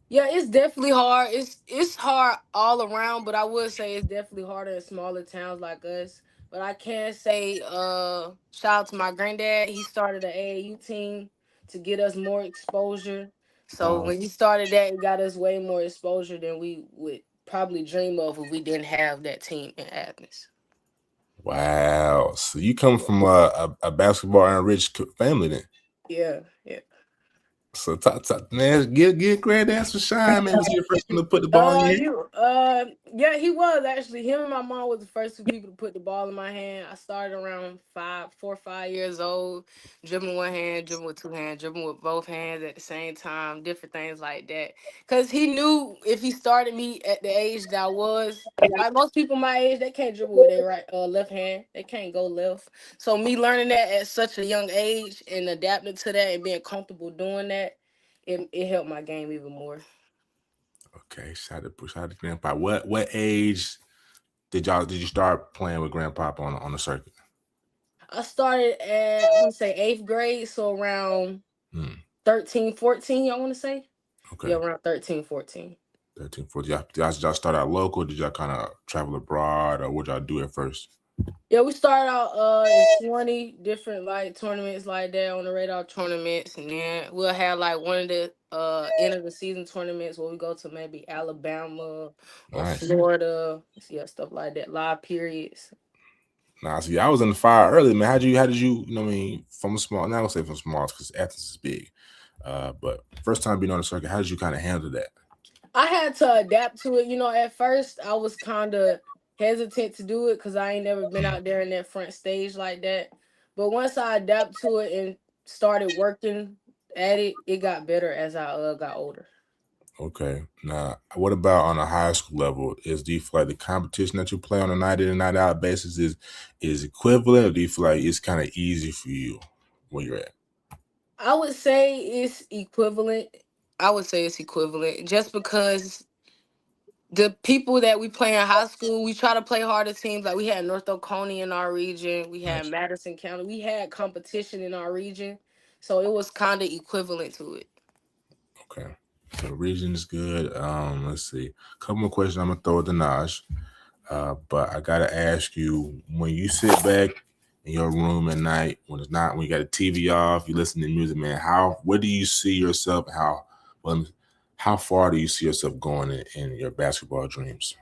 Yeah, it's definitely hard. It's hard all around, but I would say it's definitely harder in smaller towns like us. But I can say, shout out to my granddad. He started an AAU team to get us more exposure. So when he started that, it got us way more exposure than we would probably dream of if we didn't have that team in Athens. Wow. So you come from a basketball enriched family then? Yeah. So, man, give granddad some shine, man. Was he the first one to put the ball in your hand? Yeah, he was actually. Him and my mom was the first two people to put the ball in my hand. I started around 4 or 5 years old, dribbling one hand, dribbling with two hands, dribbling with both hands at the same time, different things like that. Cause he knew if he started me at the age that I was, like most people my age, they can't dribble with their left hand. They can't go left. So me learning that at such a young age and adapting to that and being comfortable doing that, it helped my game even more. Okay, shout out to Grandpa. What age did you start playing with Grandpa on the circuit? I started at, I want to say 8th grade, so around Hmm. 13, 14, I want to say. Okay, Yeah, around 13, 14. 13, 14. Y'all start out local? Did y'all kind of travel abroad, or what y'all do at first? Yeah, we started out in 20 different like tournaments like that, on the radar tournaments, and then we'll have like one of the end of the season tournaments where we go to maybe Alabama or Nice. Florida, yeah, stuff like that, live periods. Nah, see, I was in the fire early, man. How did you, you know what I mean, from a small, not gonna say from small, because Athens is big. But first time being on the circuit, how did you kind of handle that? I had to adapt to it. At first I was kind of hesitant to do it because I ain't never been out there in that front stage like that. But once I adapt to it and started working at it, it got better as I got older. Okay. Now, what about on a high school level? Do you feel like the competition that you play on a night in and night out basis is equivalent, or do you feel like it's kind of easy for you where you're at? I would say it's equivalent. Just because the people that we play in high school, we try to play harder teams. Like we had North Oconee in our region, we had Nice. Madison County, we had competition in our region, so it was kind of equivalent to it. Okay. So region is good. Let's see. A couple more questions I'm gonna throw at the Naj. But I gotta ask you, when you sit back in your room at night, when you got a TV off, you listen to music, man, where do you see yourself? How far do you see yourself going in your basketball dreams?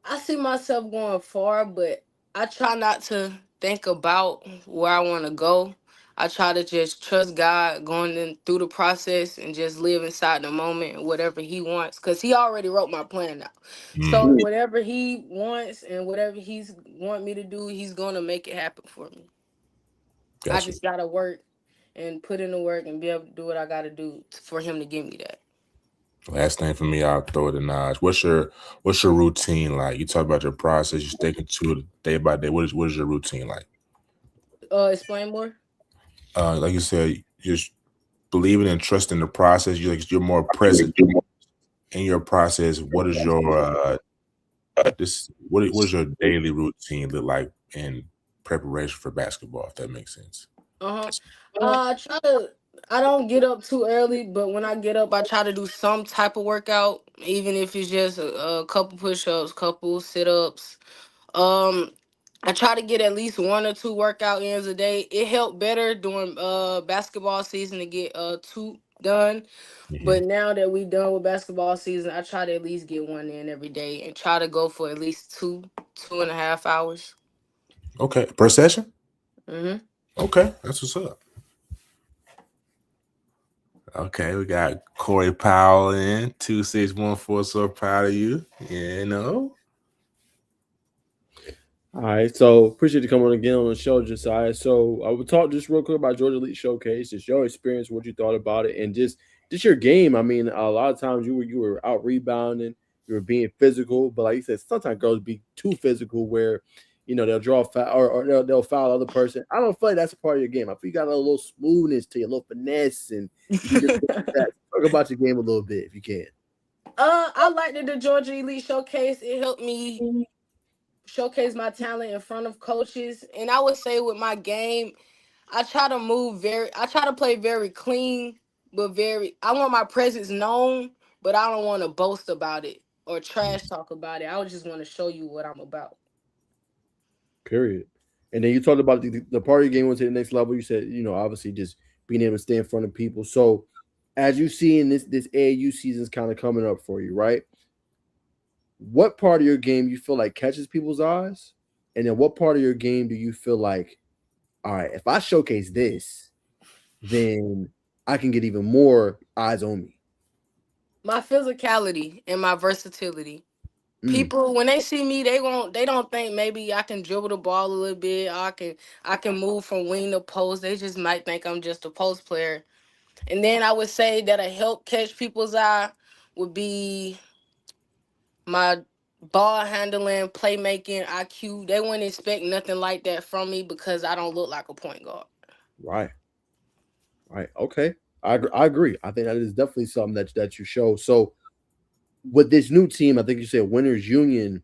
I see myself going far, but I try not to think about where I want to go. I try to just trust God going in through the process and just live inside the moment and whatever He wants, because He already wrote my plan out. So whatever He wants and whatever He's want me to do, He's gonna make it happen for me. I Gotcha. just gotta work and put in the work and be able to do what I gotta do for Him to give me that. Last thing for me, I'll throw it to Naj. What's your routine like? You talk about your process, you sticking to it day by day. What is your routine like? Explain more. Like you said, just believing and trusting the process. You're more present in your process. What is your what is your daily routine look like in preparation for basketball? If that makes sense. Uh-huh. I don't get up too early, but when I get up, I try to do some type of workout, even if it's just a couple push-ups, couple sit-ups. Um, I try to get at least 1 or 2 workout ins a day. It helped better during basketball season to get 2 done. But now that we done with basketball season, I try to at least get 1 in every day and try to go for at least 2.5 hours. Okay, per session. Mm-hmm. Okay, that's what's up. Okay, we got Corey Powell in 2614. So proud of you. All right, so appreciate you coming on again on the show, Jasiah. So I would talk just real quick about Georgia Elite Showcase, just your experience, what you thought about it, and just your game. I mean, a lot of times you were out rebounding, you were being physical, but like you said, sometimes girls be too physical where they'll draw a foul or they'll foul the other person. I don't feel like that's a part of your game. I feel you got a little smoothness to you, a little finesse, and you can just talk about your game a little bit if you can. I liked the Georgia Elite Showcase. It helped me showcase my talent in front of coaches. And I would say with my game, I try to play very clean, but I want my presence known, but I don't want to boast about it or trash talk about it. I would just want to show you what I'm about. Period. And then you talked about the party game went to the next level. You said, obviously just being able to stay in front of people. So as you see in this AAU season is kind of coming up for you, right? What part of your game you feel like catches people's eyes? And then what part of your game do you feel like, all right, if I showcase this, then I can get even more eyes on me? My physicality and my versatility. Mm, People when they see me, they don't think maybe I can dribble the ball a little bit. Or I can move from wing to post. They just might think I'm just a post player. And then I would say that a help catch people's eye would be my ball handling, playmaking, IQ. They wouldn't expect nothing like that from me because I don't look like a point guard. right, right. Okay. I agree. I think that is definitely something that you show. So with this new team, I think you said Winners Union.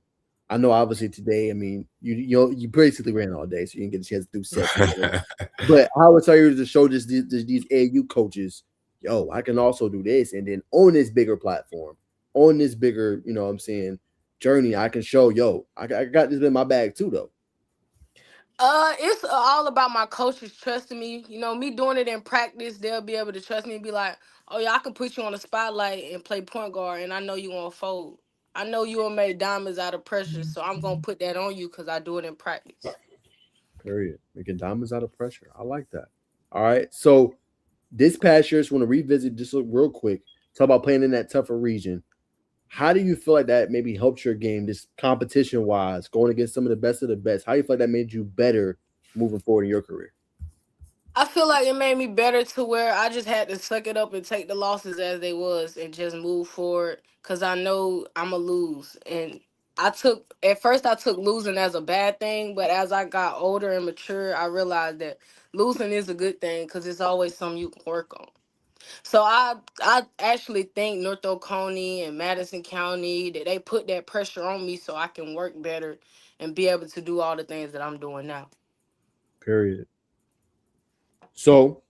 I know obviously today, I mean, you basically ran all day, so you didn't get a chance to do sets or whatever. But I would tell you to show these AU coaches, yo, I can also do this, and then on this bigger platform, on this bigger, what I'm saying, journey, I can show, yo, I got this in my bag too, though. It's all about my coaches trusting me. You know, me doing it in practice, they'll be able to trust me and be like, "Oh yeah, I can put you on the spotlight and play point guard, and I know you won't fold. I know you will make diamonds out of pressure, so I'm gonna put that on you because I do it in practice." Period. Making diamonds out of pressure. I like that. All right. So this past year, just want to revisit just real quick. Talk about playing in that tougher region. How do you feel like that maybe helped your game, just competition wise, going against some of the best of the best? How do you feel like that made you better moving forward in your career? I feel like it made me better to where I just had to suck it up and take the losses as they was and just move forward because I know I'ma lose. And I took losing as a bad thing, but as I got older and mature, I realized that losing is a good thing because it's always something you can work on. So I actually think North Oconee and Madison County that they put that pressure on me so I can work better and be able to do all the things that I'm doing now. Period. So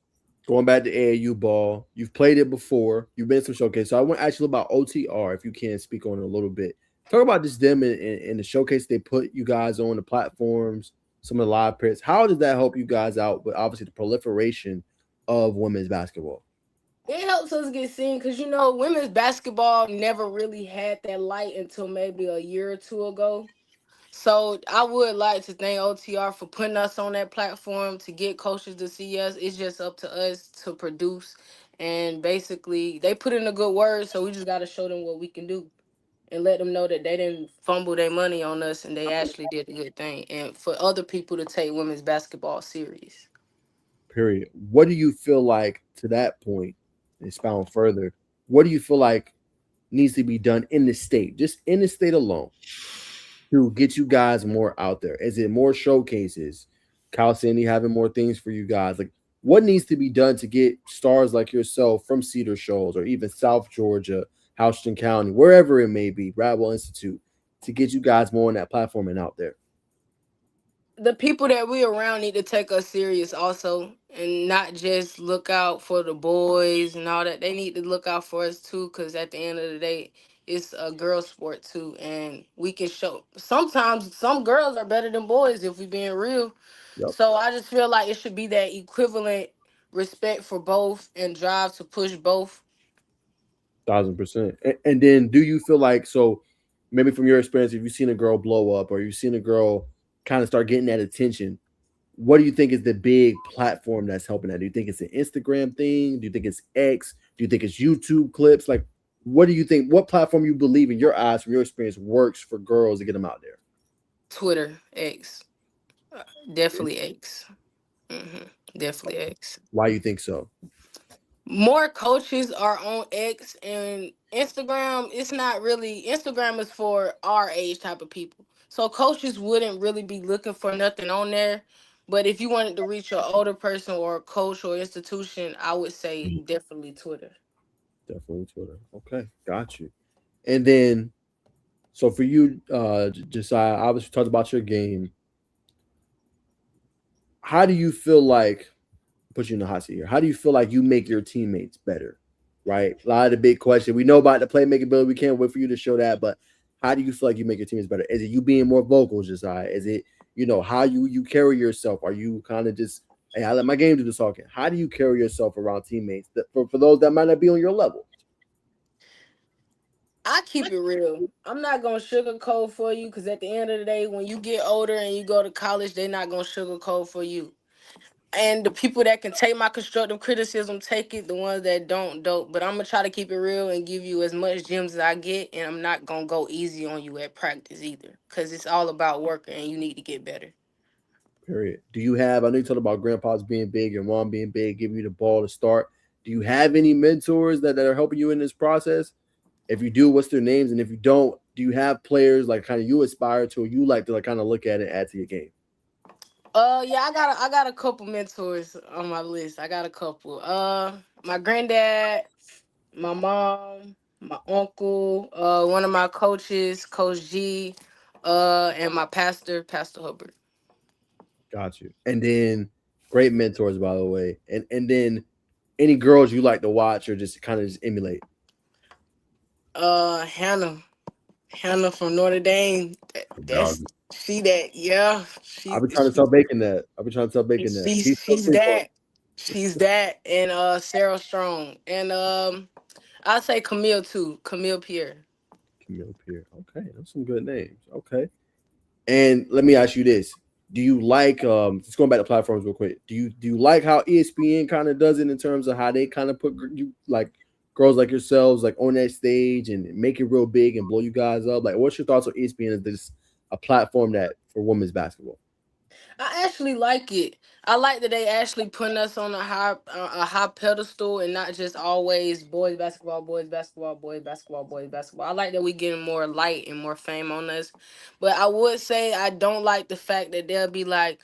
going back to AAU ball, you've played it before. You've been to some showcase. So I want to ask you about OTR, if you can speak on it a little bit. Talk about just them and the showcase they put you guys on, the platforms, some of the live pits. How does that help you guys out with obviously the proliferation of women's basketball? It helps us get seen because women's basketball never really had that light until maybe a year or two ago. So I would like to thank OTR for putting us on that platform to get coaches to see us. It's just up to us to produce, and basically they put in a good word. So we just got to show them what we can do and let them know that they didn't fumble their money on us and they actually did a good thing. And for other people to take women's basketball serious. Period. What do you feel like to that point, expound further? What do you feel like needs to be done in the state, just in the state alone, to get you guys more out there? Is it more showcases? Cal Sandy having more things for you guys? Like, what needs to be done to get stars like yourself from Cedar Shoals or even South Georgia, Houston County, wherever it may be, Bradwell Institute, to get you guys more on that platform and out there? The people that we around need to take us serious also and not just look out for the boys and all that. They need to look out for us too because at the end of the day, it's a girl sport too. And we can show sometimes some girls are better than boys if we being real. Yep. So I just feel like it should be that equivalent respect for both and drive to push both. 1,000%. And then do you feel like, so maybe from your experience, if you've seen a girl blow up or you've seen a girl kind of start getting that attention, what do you think is the big platform that's helping that? Do you think it's an Instagram thing? Do you think it's X? Do you think it's YouTube clips? Like, what do you think? What platform you believe in your eyes, from your experience, works for girls to get them out there? Twitter, X. Definitely X. Definitely X. Why you think so? More coaches are on X and Instagram. It's not really Instagram is for our age type of people. So coaches wouldn't really be looking for nothing on there. But if you wanted to reach an older person or a coach or institution, I would say definitely Twitter. Definitely Twitter. Okay, got you. And then, so for you, Josiah, obviously talked about your game. How do you feel like, put you in the hot seat here? How do you feel like you make your teammates better? Right, a lot of the big question. We know about the playmaking ability. We can't wait for you to show that. But how do you feel like you make your teammates better? Is it you being more vocal, Josiah? Is it how you carry yourself? Are you kind of just, hey, I let my game do the talking? How do you carry yourself around teammates that for those that might not be on your level? I keep it real. I'm not gonna sugarcoat for you because at the end of the day, when you get older and you go to college, they're not gonna sugarcoat for you. And the people that can take my constructive criticism, take it. The ones that don't. But I'm gonna try to keep it real and give you as much gems as I get, and I'm not gonna go easy on you at practice either, cause it's all about working, and you need to get better. Period. Do you have? I know you talked about grandpas being big and mom being big, giving you the ball to start. Do you have any mentors that are helping you in this process? If you do, what's their names? And if you don't, do you have players like kind of you aspire to, or you like to like kind of look at it, add to your game? Yeah, I got a couple mentors on my list. I got a couple. My granddad, my mom, my uncle, one of my coaches, Coach G, and my pastor, Pastor Hubbard. Got you. And then great mentors, by the way. And then any girls you like to watch or just kind of just emulate. Hannah, Hannah from Notre Dame. Dog. That's she. That yeah. I've been trying to tell Bacon that. I've been trying to tell Bacon that. He's so She's free for that. She's that. And Sarah Strong. And I'll say Camille too. Camille Pierre. Camille Pierre. Okay, those some good names. Okay. And let me ask you this. Do you like just going back to platforms real quick? Do you like how ESPN kind of does it in terms of how they kind of put you like girls like yourselves like on that stage and make it real big and blow you guys up? Like what's your thoughts on ESPN as this a platform that for women's basketball? I actually like it. I like that they actually putting us on a high pedestal and not just always boys basketball, boys basketball, boys basketball, boys basketball. I like that we getting more light and more fame on us. But I would say I don't like the fact that they'll be like,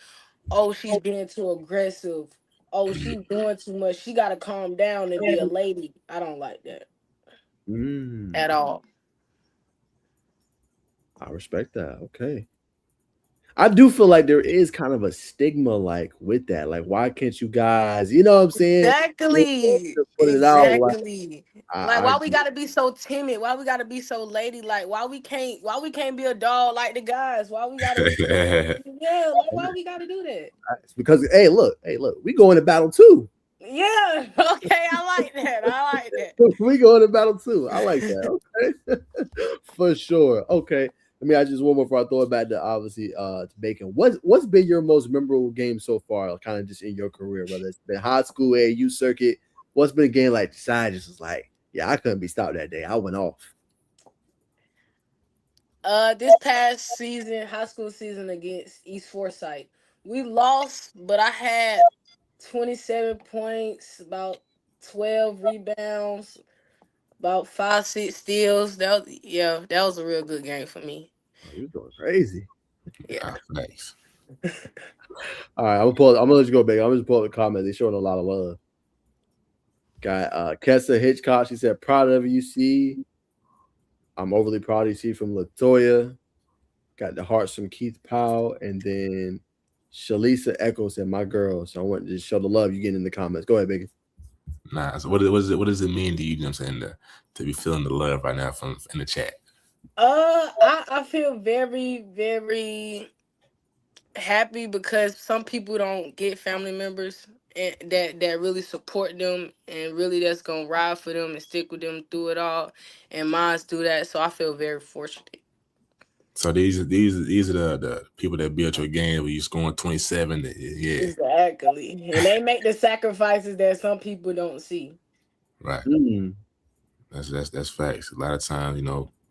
"Oh, she's being too aggressive. Oh, she's doing too much. She got to calm down and be a lady." I don't like that Mm, at all. I respect that. Okay. I do feel like there is kind of a stigma like with that. Like, why can't you guys, you know what I'm saying? Exactly. Put it out. Like, Exactly. Like I why we gotta be so timid? Why we gotta be so lady? Like why we can't be a dog like the guys? Why we gotta yeah, like why we gotta do that? it's because hey, look, we go into battle too. Yeah, okay, I like that. I like We go into battle too. I like that. Okay. For sure. Okay. Let me ask you just one more before I throw it back to obviously to Bacon. What's been your most memorable game so far, kind of just in your career, whether it's been high school, AAU circuit? What's been a game like Jasiah just was like, yeah, I couldn't be stopped that day. I went off. This past season, high school season against East Forsyth, we lost, but I had 27 points, about 12 rebounds, about 5, 6 steals. That was a real good game for me. Oh, you going crazy. Yeah. Nice. All right, I'm gonna let you go, Bacon. I'm just pull up the comments. They showing a lot of love. Got Kessa Hitchcock. She said, proud of you, C. I'm overly proud of you, C from Latoya. Got the hearts from Keith Powell. And then Shalisa Echo said, my girl. So I want to just show the love you get in the comments. Go ahead, Bacon. Nah. So what does it mean to you? You know what I'm saying to be feeling the love right now from in the chat. I feel very, very happy because some people don't get family members and that really support them and really that's gonna ride for them and stick with them through it all. And mines do that, so I feel very fortunate. So these are the people that built your game where you scoring 27. Yeah, Exactly. And they make the sacrifices that some people don't see. right. Mm. That's facts. A lot of times,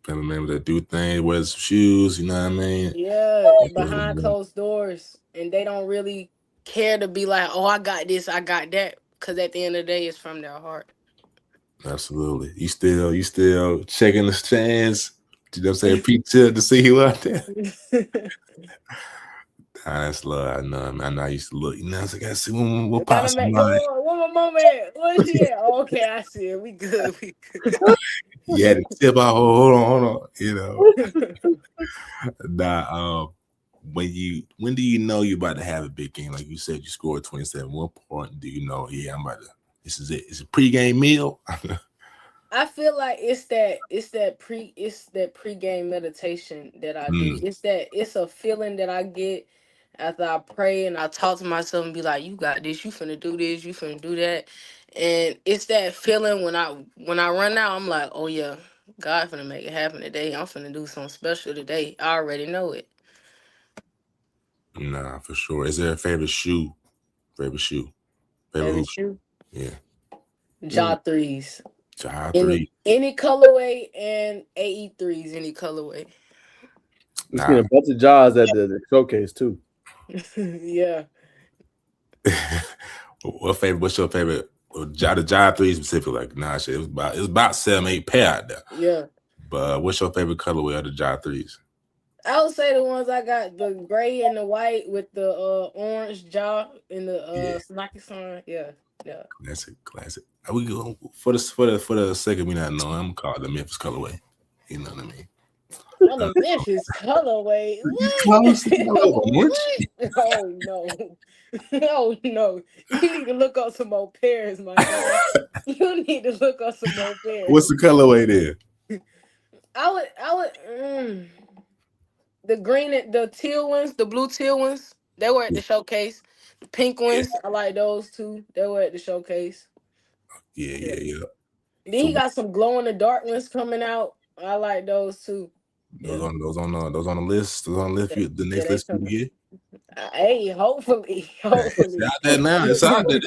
family members that do things, wear some shoes. You know what I mean? Yeah, behind closed doors. And they don't really care to be like, oh, I got this, I got that. Because at the end of the day, it's from their heart. Absolutely. You still checking the stands. You know what I'm saying? Pizza to see you out there. That's love. I know. Man. I know. I used to look. I was like, I see what Gotta pops make mine. one more moment. Where's she at? Oh, okay, I see it. We good. We good. Yeah, the tip out. Hold on. Nah. When do you know you're about to have a big game? Like you said, you scored 27. What point do you know? Yeah, I'm about to. This is it. It's a pregame meal. I feel like it's that pregame meditation that I do. It's a feeling that I get after I pray and I talk to myself and be like, you got this, you finna do this, you finna do that. And it's that feeling when I run out, I'm like, oh yeah, God finna make it happen today. I'm finna do something special today. I already know it. Nah, for sure. Is there a favorite shoe Favorite shoe. Favorite Favorite hoop. shoe? Yeah. Ja 3s. Ja Any 3. any colorway and AE 3s, any colorway. We seen Nah. a bunch of jaws at the showcase too. Yeah. What's your favorite? The Ja 3 specific, like nah shit. It was about 7-8 pair out there. Yeah. But what's your favorite colorway of the Ja 3s? I would say the ones I got, the gray and the white with the orange jaw and the Yeah. snacky sign. Yeah. Yeah. Classic. We go for the second we not know. I'm gonna call it the Memphis colorway. You know what I mean? On the Memphis colorway. Close. What? What? Oh no. Oh no. You need to look up some more pairs, my guy. You need to look up some more pairs. What's the colorway there? The green and the teal ones, the blue teal ones, they were at the showcase. The pink ones, I like those too. They were at the showcase. Yeah. Yeah. Then he got some glow in the dark ones coming out. I like those too. Yeah. Those on the list. Those on the list. The next list you get. Hey, hopefully. It's out there now. It's out there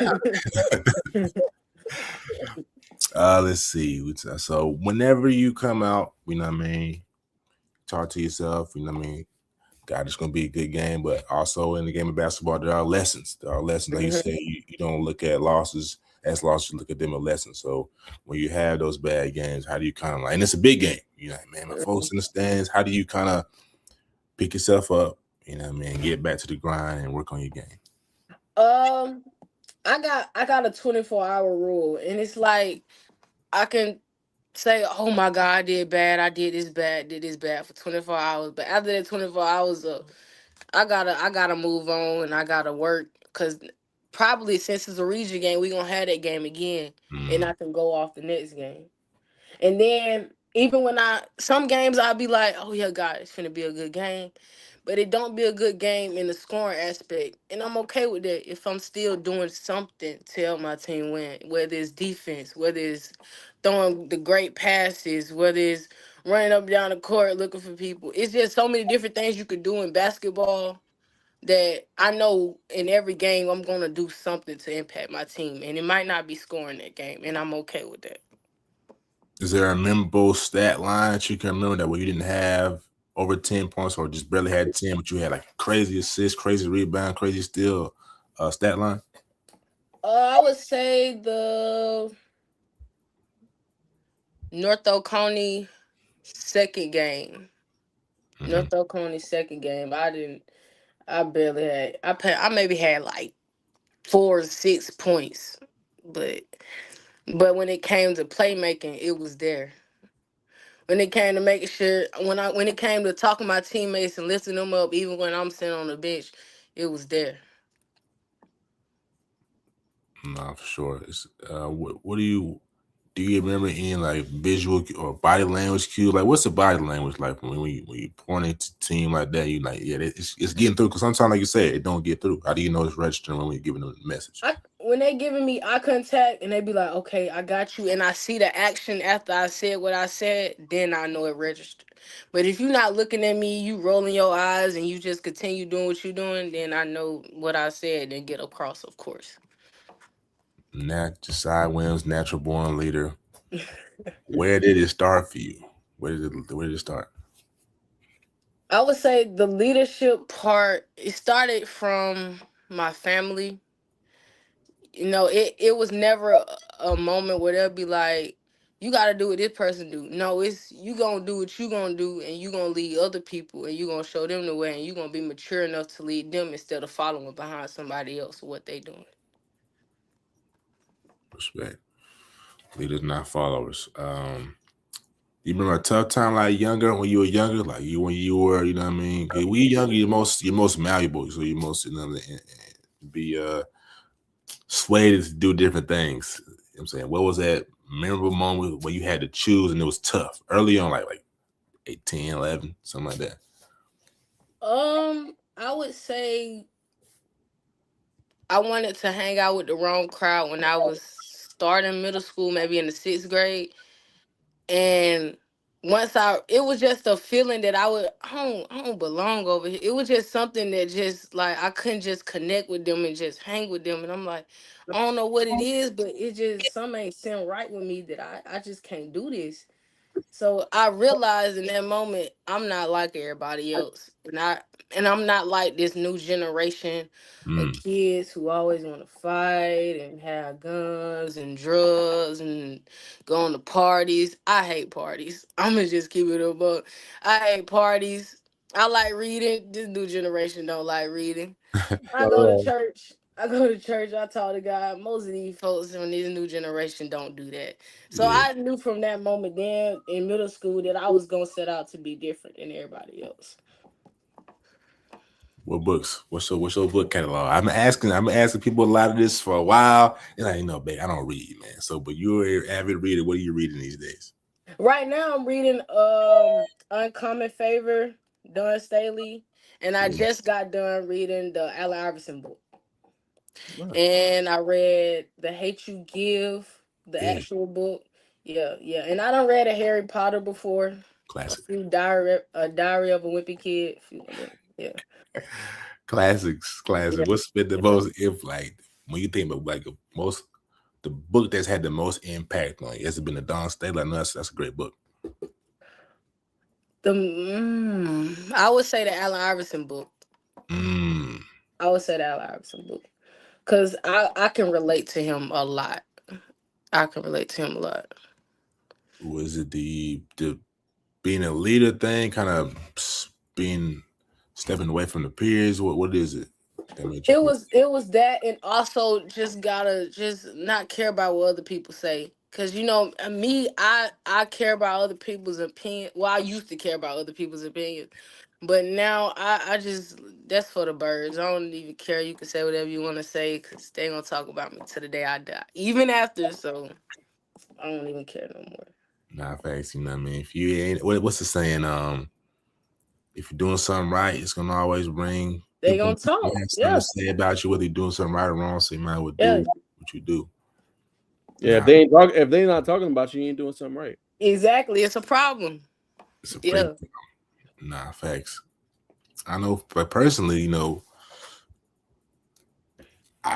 now. Let's see. So whenever you come out, you know what I mean, talk to yourself, you know what I mean. God, it's gonna be a good game, but also in the game of basketball, there are lessons. Like you said, you don't look at losses as losses, you look at them as lessons. So when you have those bad games, how do you kind of like, and it's a big game, you know, man, my folks in the stands, how do you kind of pick yourself up, you know what I mean, get back to the grind and work on your game? I got a 24-hour rule, and it's like I can say, oh my God, I did did this bad for 24 hours. But after that 24 hours up, I gotta move on and I gotta work. Cause probably since it's a region game, we gonna have that game again. And I can go off the next game. And then even when some games I'll be like, oh yeah, God, it's gonna be a good game. But it don't be a good game in the scoring aspect. And I'm okay with that if I'm still doing something to help my team win. Whether it's defense, whether it's throwing the great passes, whether it's running up down the court looking for people. It's just so many different things you could do in basketball that I know in every game I'm gonna do something to impact my team. And it might not be scoring that game. And I'm okay with that. Is there a memorable stat line that you can remember that where you didn't have over 10 points or just barely had 10, but you had like crazy assist, crazy rebound, crazy steal stat line? I would say the North Oconee second game. North Oconee second game. I maybe had like 4 or 6 points. But when it came to playmaking, it was there. When it came to making sure when it came to talking to my teammates and lifting them up, even when I'm sitting on the bench, it was there. No, for sure. It's, what do you remember any like visual or body language cues? Like, what's the body language like when you point at a team like that? You like, yeah, it's getting through. Because sometimes, like you said, it don't get through. How do you know it's registering when you're giving them the message? When they giving me eye contact and they be like, okay, I got you, and I see the action after I said what I said, then I know it registered. But if you're not looking at me, you rolling your eyes and you just continue doing what you're doing, then I know what I said and get across, of course. Jasiah Wymbs, natural born leader. Where did it start for you? Where did it start? I would say the leadership part, it started from my family. You know, it was never a moment where they'll be like, you got to do what this person do. No, it's you going to do what you going to do, and you going to lead other people, and you going to show them the way, and you going to be mature enough to lead them instead of following behind somebody else or what they doing. Respect. Leaders, not followers. You remember a tough time like when you were younger, like when you were, you know what I mean? When you younger, you're most malleable, so you're most, you know, be swayed to do different things. You know what I'm saying? What was that memorable moment when you had to choose and it was tough? Early on, like 8, 10, 11, something like that. I would say I wanted to hang out with the wrong crowd when I was starting middle school, maybe in the 6th grade. And it was just a feeling that I don't belong over here. It was just something that just like I couldn't just connect with them and just hang with them. And I'm like, I don't know what it is, but it just something ain't sitting right with me that I just can't do this. So I realized in that moment I'm not like everybody else, and I'm not like this new generation of Mm. kids who always want to fight and have guns and drugs and go on to parties. I hate parties. I'm gonna just keep it a buck. I hate parties. I like reading. This new generation don't like reading. I Not at go to all. church. I go to church. I talk to God. Most of these folks from this new generation don't do that. So Yeah. I knew from that moment then in middle school that I was gonna set out to be different than everybody else. What books? What's your book catalog? I'm asking people a lot of this for a while, and I know, babe, I don't read, man. So, but you're an avid reader. What are you reading these days? Right now I'm reading Uncommon Favor, Don Staley, and I Yeah. just got done reading the Allen Iverson book. Nice. And I read The Hate You Give, the Yeah. actual book. Yeah, yeah. And I done read a Harry Potter before. A Classic. few Diary of a Wimpy Kid. A few of them. Yeah. Classics. Yeah. Classic. What's been the Yeah. most, if like, when you think about like the book that's had the most impact on you? Has it been the Don Staley? I know that's a great book. I would say the Allen Iverson book. Mm. I would say the Allen Iverson book. Cause I can relate to him a lot. I can relate to him a lot. Was it the being a leader thing, kind of being stepping away from the peers? What is it that made you feel? It was that, and also just gotta just not care about what other people say. Cause me, I care about other people's opinion. Well, I used to care about other people's opinions, but now I just that's for the birds. I don't even care. You can say whatever you want to say, cause they gonna talk about me to the day I die, even after. So I don't even care no more. Nah, facts. You know what I mean? If you ain't, what's the saying? If you're doing something right, it's gonna always bring They people gonna talk. have something to Yeah, say about you, whether you're doing something right or wrong. So you might as well yeah, do what you do. Yeah, Nah, if they not talking about you, you ain't doing something right. exactly. It's a problem. it's a big Yeah. nah facts. I know, but personally,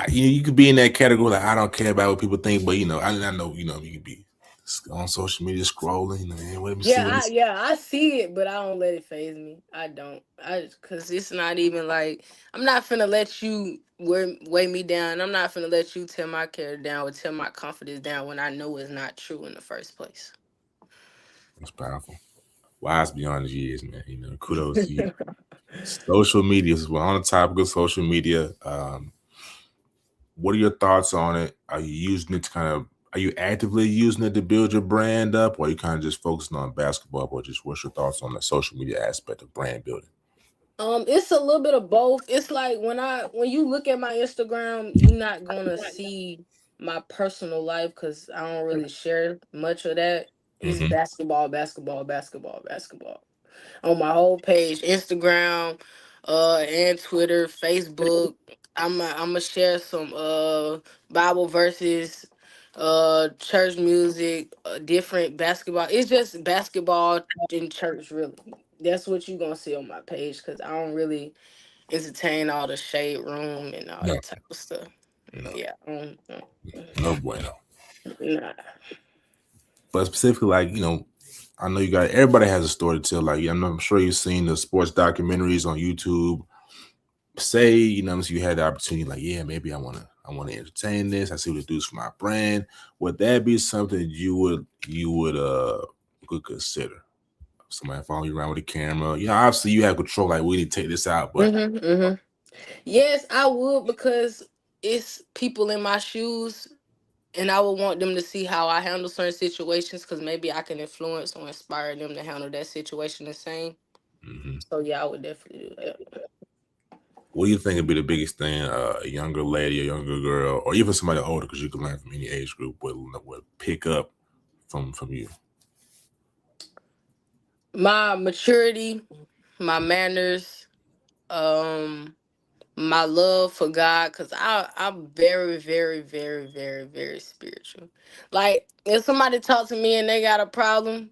you could be in that category like I don't care about what people think, but I know you could be on social media scrolling. Man, let me see what this. Yeah, I see it, but I don't let it phase me. I don't. Cause it's not even like I'm not finna let you weigh me down. I'm not finna let you tear my character down or tear my confidence down when I know it's not true in the first place. That's powerful. Wise beyond his years, man. Kudos to you. Social media. We're on the topic of social media. What are your thoughts on it? Are you using it to are you actively using it to build your brand up, or are you kind of just focusing on basketball, or just what's your thoughts on the social media aspect of brand building? It's a little bit of both. It's like when you look at my Instagram, you're not gonna see my personal life because I don't really share much of that. It's Mm-hmm. basketball, basketball, basketball, basketball. On my whole page, Instagram, and Twitter, Facebook. I'm gonna share some Bible verses, church music, different basketball. It's just basketball in church, really. That's what you gonna see on my page because I don't really entertain all the shade room and all No, that type of stuff. no, Yeah, no bueno. nah. But specifically, like I know you got everybody has a story to tell. Like I'm sure you've seen the sports documentaries on YouTube. Say so you had the opportunity, like maybe I want to entertain this. I see what it does for my brand. Would that be something you would consider? Somebody follow you around with a camera. Obviously you have control. Like we need to take this out, but Mm-hmm. Yes, I would because it's people in my shoes and I would want them to see how I handle certain situations because maybe I can influence or inspire them to handle that situation the same. mhm. So yeah, I would definitely do that. What do you think would be the biggest thing a younger lady, a younger girl, or even somebody older, because you can learn from any age group, would pick up from you? My maturity, my manners, um, my love for God, because I'm very, very, very, very, very spiritual. Like if somebody talks to me and they got a problem,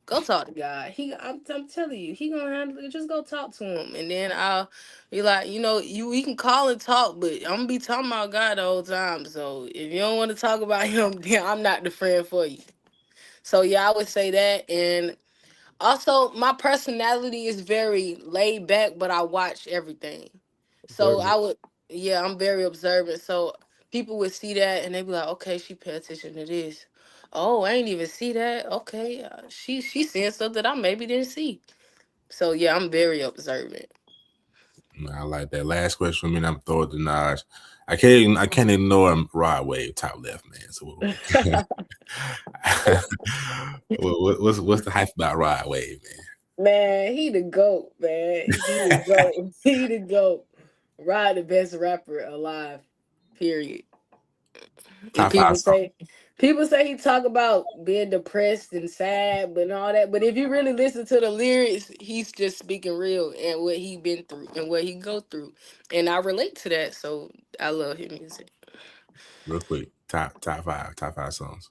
Go talk to God. I'm telling you, he gonna handle it. Just go talk to him, and then I'll be like, we can call and talk, but I'm gonna be talking about God the whole time. So if you don't want to talk about him, then I'm not the friend for you. So yeah, I would say that, and also my personality is very laid back, but I watch everything. So Observant. I would, yeah, I'm very observant. So people would see that and they'd be like, okay, she pay attention to this. Oh, I ain't even see that. Okay, she seeing stuff that I maybe didn't see. So yeah, I'm very observant. I like that. Last question for me, and I'm throwing it to Naj. I can't ignore Rod Wave top left, man. So what's the hype about Rod Wave, man? Man, he the goat, man. He the goat. He the goat. Rod the best rapper alive. Period. And Top five song. people say he talk about being depressed and sad, but and all that. But if you really listen to the lyrics, he's just speaking real and what he been through and what he go through, and I relate to that. So I love his music. Real quick. Top five songs.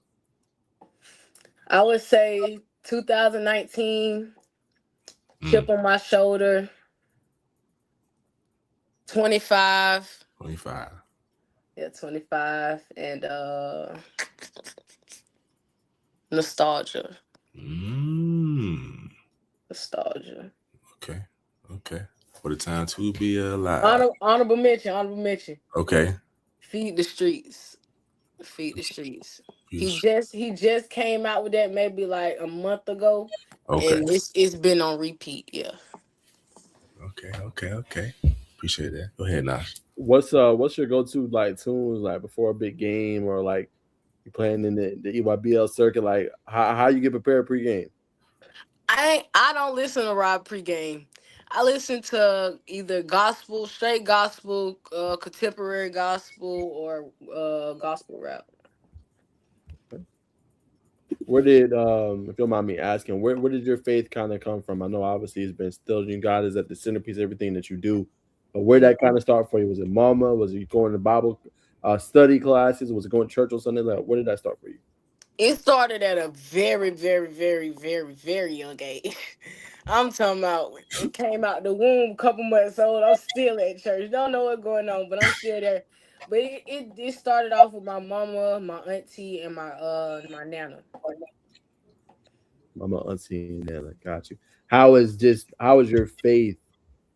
I would say 2019, Mm, chip on my shoulder, 25, 25. yeah, 25, and nostalgia, Mm, nostalgia. okay. Okay. For the time to be alive. Honorable mention. Okay. Feed the streets. Feed the streets. You- He just came out with that maybe like a month ago, Okay. and it's been on repeat. Yeah. Okay. Appreciate that. Go ahead, Nash. What's your go-to like tunes like before a big game or like you playing in the EYBL circuit? Like how you get prepared pregame? I don't listen to Rob pregame. I listen to either gospel, straight gospel, contemporary gospel, or gospel rap. Where did if you don't mind me asking, where did your faith kind of come from? I know obviously it's been still God is at the centerpiece of everything that you do, but where that kind of start for you? Was it mama? Was it going to Bible study classes? Was it going to church or something? Like where did that start for you? It started at a very, very, very, very, very young age. I'm talking about it came out the womb, a couple months old. I'm still at church. Don't know what's going on, but I'm still there. But it started off with my mama, my auntie, and my nana. Mama, auntie, and Nana. Got you. How is your faith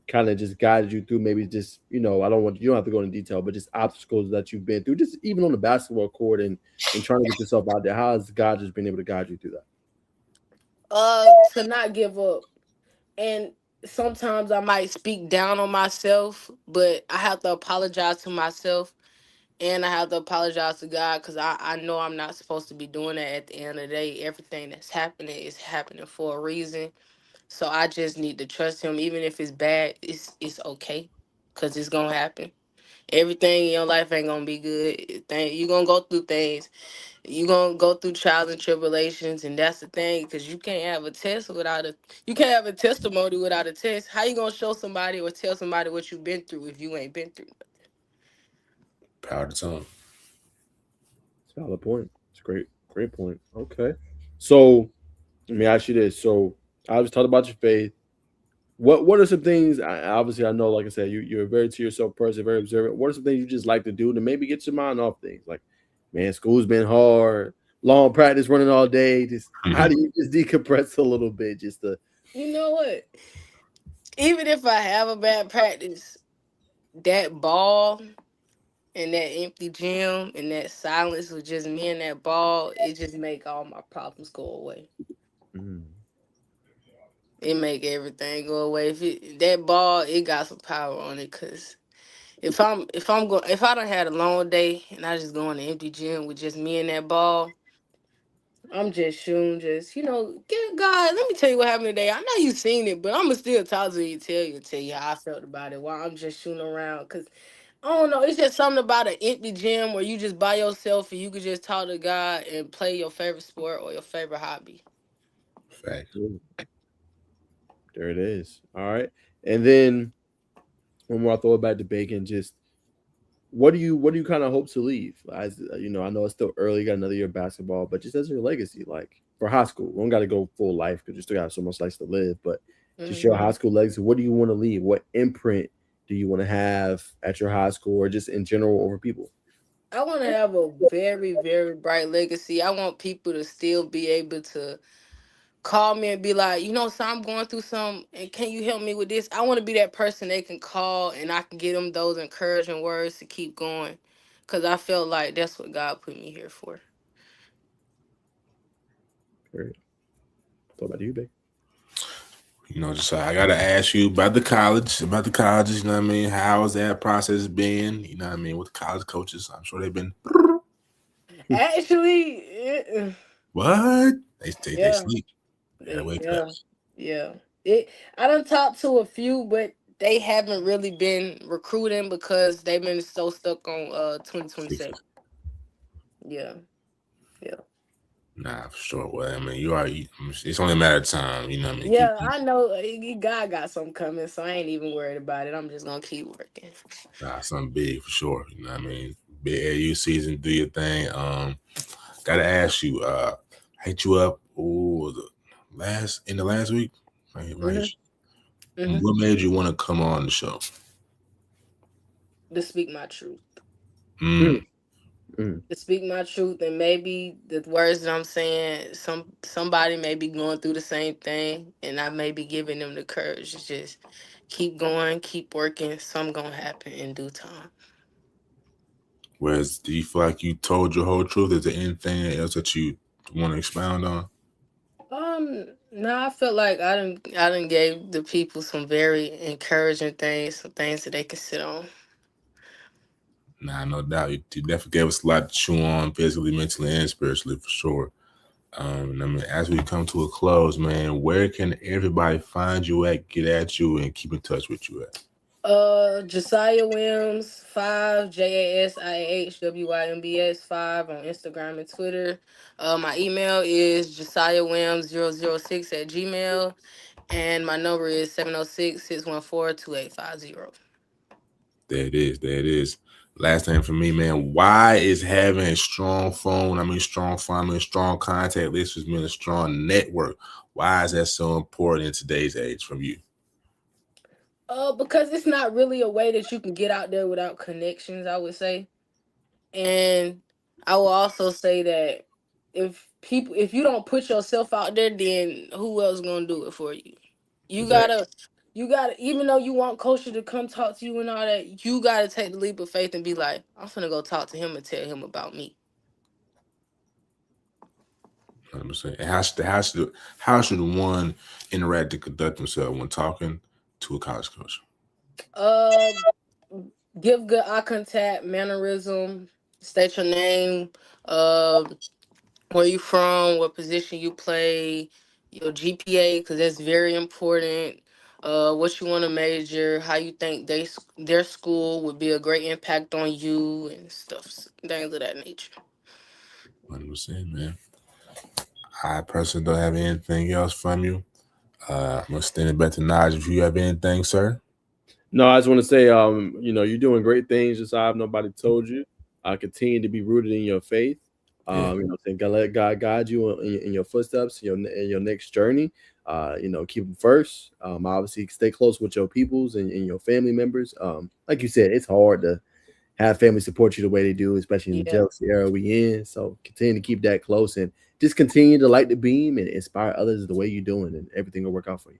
kind of just guided you through maybe just I don't want you don't have to go into detail, but just obstacles that you've been through, just even on the basketball court and trying to get yourself out there. How has God just been able to guide you through that? To not give up. And sometimes I might speak down on myself, but I have to apologize to myself and I have to apologize to God because I know I'm not supposed to be doing that at the end of the day. Everything that's happening is happening for a reason. So I just need to trust him. Even if it's bad, it's okay. Cause it's gonna happen. Everything in your life ain't gonna be good. You gonna go through things. You gonna go through trials and tribulations, and that's the thing. Cause you can't have a testimony without a test. How you gonna show somebody or tell somebody what you've been through if you ain't been through? Power to tongue. Solid point. It's a great point. Okay. So let me ask you this. So I was talking about your faith. What are some things? Obviously, I know, like I said, you're a very to yourself person, very observant. What are some things you just like to do to maybe get your mind off things? Like, man, school's been hard, long practice, running all day. Just how do you just decompress a little bit? Just to You know what? Even if I have a bad practice, that ball and that empty gym and that silence with just me and that ball, it just make all my problems go away. mm, It make everything go away. That ball, it got some power on it. Cause if I don't had a long day and I just go in the empty gym with just me and that ball, I'm just shooting, get God. Let me tell you what happened today. I know you seen it, but I'ma still talk to you, tell you how I felt about it while I'm just shooting around. Cause I don't know, it's just something about an empty gym where you just by yourself and you could just talk to God and play your favorite sport or your favorite hobby. Facts. mm, there it is. All right, and then one more, I'll throw it back to Bacon. Just what do you kind of hope to leave? As you know, I know it's still early, you got another year of basketball, but just as your legacy, like for high school, we don't got to go full life because you still got so much life to live. But just your Mhm. high school legacy, what do you want to leave? What imprint do you want to have at your high school or just in general over people? I want to have a very, very bright legacy. I want people to still be able to call me and be like, so I'm going through something, and can you help me with this? I want to be that person they can call, and I can give them those encouraging words to keep going, because I felt like that's what God put me here for. Period. What about you, babe? Just I gotta ask you about the colleges. You know what I mean? How has that process been? You know what I mean, with the college coaches? I'm sure they've been. Actually, What? They yeah, sleep. They gotta wake up. yeah, yeah. I done talked to a few, but they haven't really been recruiting because they've been so stuck on 2027. Yeah, yeah. Nah, for sure. Well, I mean, it's only a matter of time. You know what I mean? Yeah, I know God got something coming, so I ain't even worried about it. I'm just gonna keep working. Something big for sure. You know what I mean? Big AU season, do your thing. Gotta ask you. Hit you up. Oh, in the last week, right? Hmm. What made you want to come on the show? To speak my truth. Mm. To speak my truth, and maybe the words that I'm saying, somebody may be going through the same thing, and I may be giving them the courage to just keep going, keep working. Something gonna happen in due time. Whereas, do you feel like you told your whole truth? Is there anything else that you want to expound on? No, I feel like I done gave the people some very encouraging things, some things that they can sit on. Nah, no doubt. You definitely gave us a lot to chew on, physically, mentally, and spiritually, for sure. I mean, as we come to a close, man, where can everybody find you at, get at you, and keep in touch with you at? Jasiah Wymbs 5, JASIAHWYMBS 5 on Instagram and Twitter. My email is JasiahWymbs006 at Gmail, and my number is 706-614-2850. There it is. There it is. Last thing for me, man. Why is having a strong phone, strong family, strong contact list, which means a strong network? Why is that so important in today's age from you? Because it's not really a way that you can get out there without connections, I would say. And I will also say that if you don't put yourself out there, then who else gonna do it for you? You Exactly. gotta you gotta, even though you want Coach to come talk to you and all that, you gotta take the leap of faith and be like, I'm finna go talk to him and tell him about me. 100%. And how should one interact and conduct themselves when talking to a college coach? Uh Give good eye contact, mannerism, state your name, uh where you from, what position you play, your GPA, because that's very important. What you want to major, how you think their school would be a great impact on you, and stuff, things of that nature. 100%, man. I personally don't have anything else from you. I'm gonna stand it back to Naj. If you have anything, sir. No, I just want to say, you're doing great things. Just I have nobody told you. Continue to be rooted in your faith. Yeah. Saying God, let God guide you in your footsteps, in your next journey. Keep them first. Obviously, stay close with your peoples and your family members. Like you said, it's hard to have family support you the way they do, especially in the Yeah. jealousy era we in. So continue to keep that close and just continue to light the beam and inspire others the way you're doing, and everything will work out for you.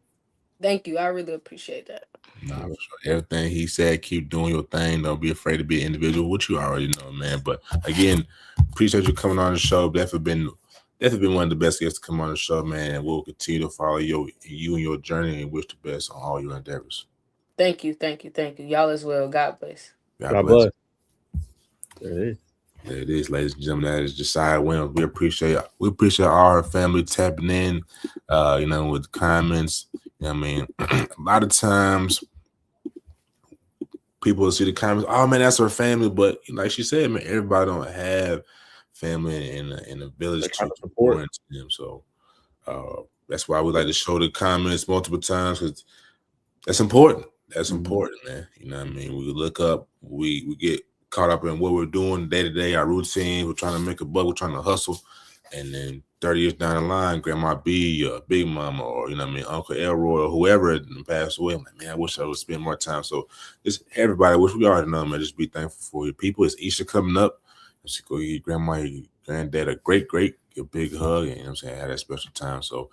Thank you. I really appreciate that. Nah, for sure. Everything he said, keep doing your thing. Don't be afraid to be an individual, which you already know, man. But again, appreciate you coming on the show. Definitely been one of the best guests to come on the show, man. And we'll continue to follow you and your journey and wish the best on all your endeavors. Thank you. Thank you. Thank you. Y'all as well. God bless. God God bless. bless. There it is. There it is, ladies and gentlemen. That is Jasiah Wymbs. We appreciate our family tapping in, with comments. I mean, a lot of times people will see the comments, oh man, that's our family. But like she said, man, everybody don't have family in a village That to kind of support. pour into them. So that's why we like to show the comments multiple times, because that's important. That's Mhm. important, man. You know what I mean? We look up, we get caught up in what we're doing day to day, our routine. We're trying to make a buck. We're trying to hustle. And then 30 years down the line, Grandma B, or Big Mama, or Uncle Elroy, or whoever passed away. I'm like, man, I wish I would spend more time. So just everybody, which we already know, man, just be thankful for your people. It's Easter coming up. Just go give your grandma, your granddad a great, a big hug, and have that special time. So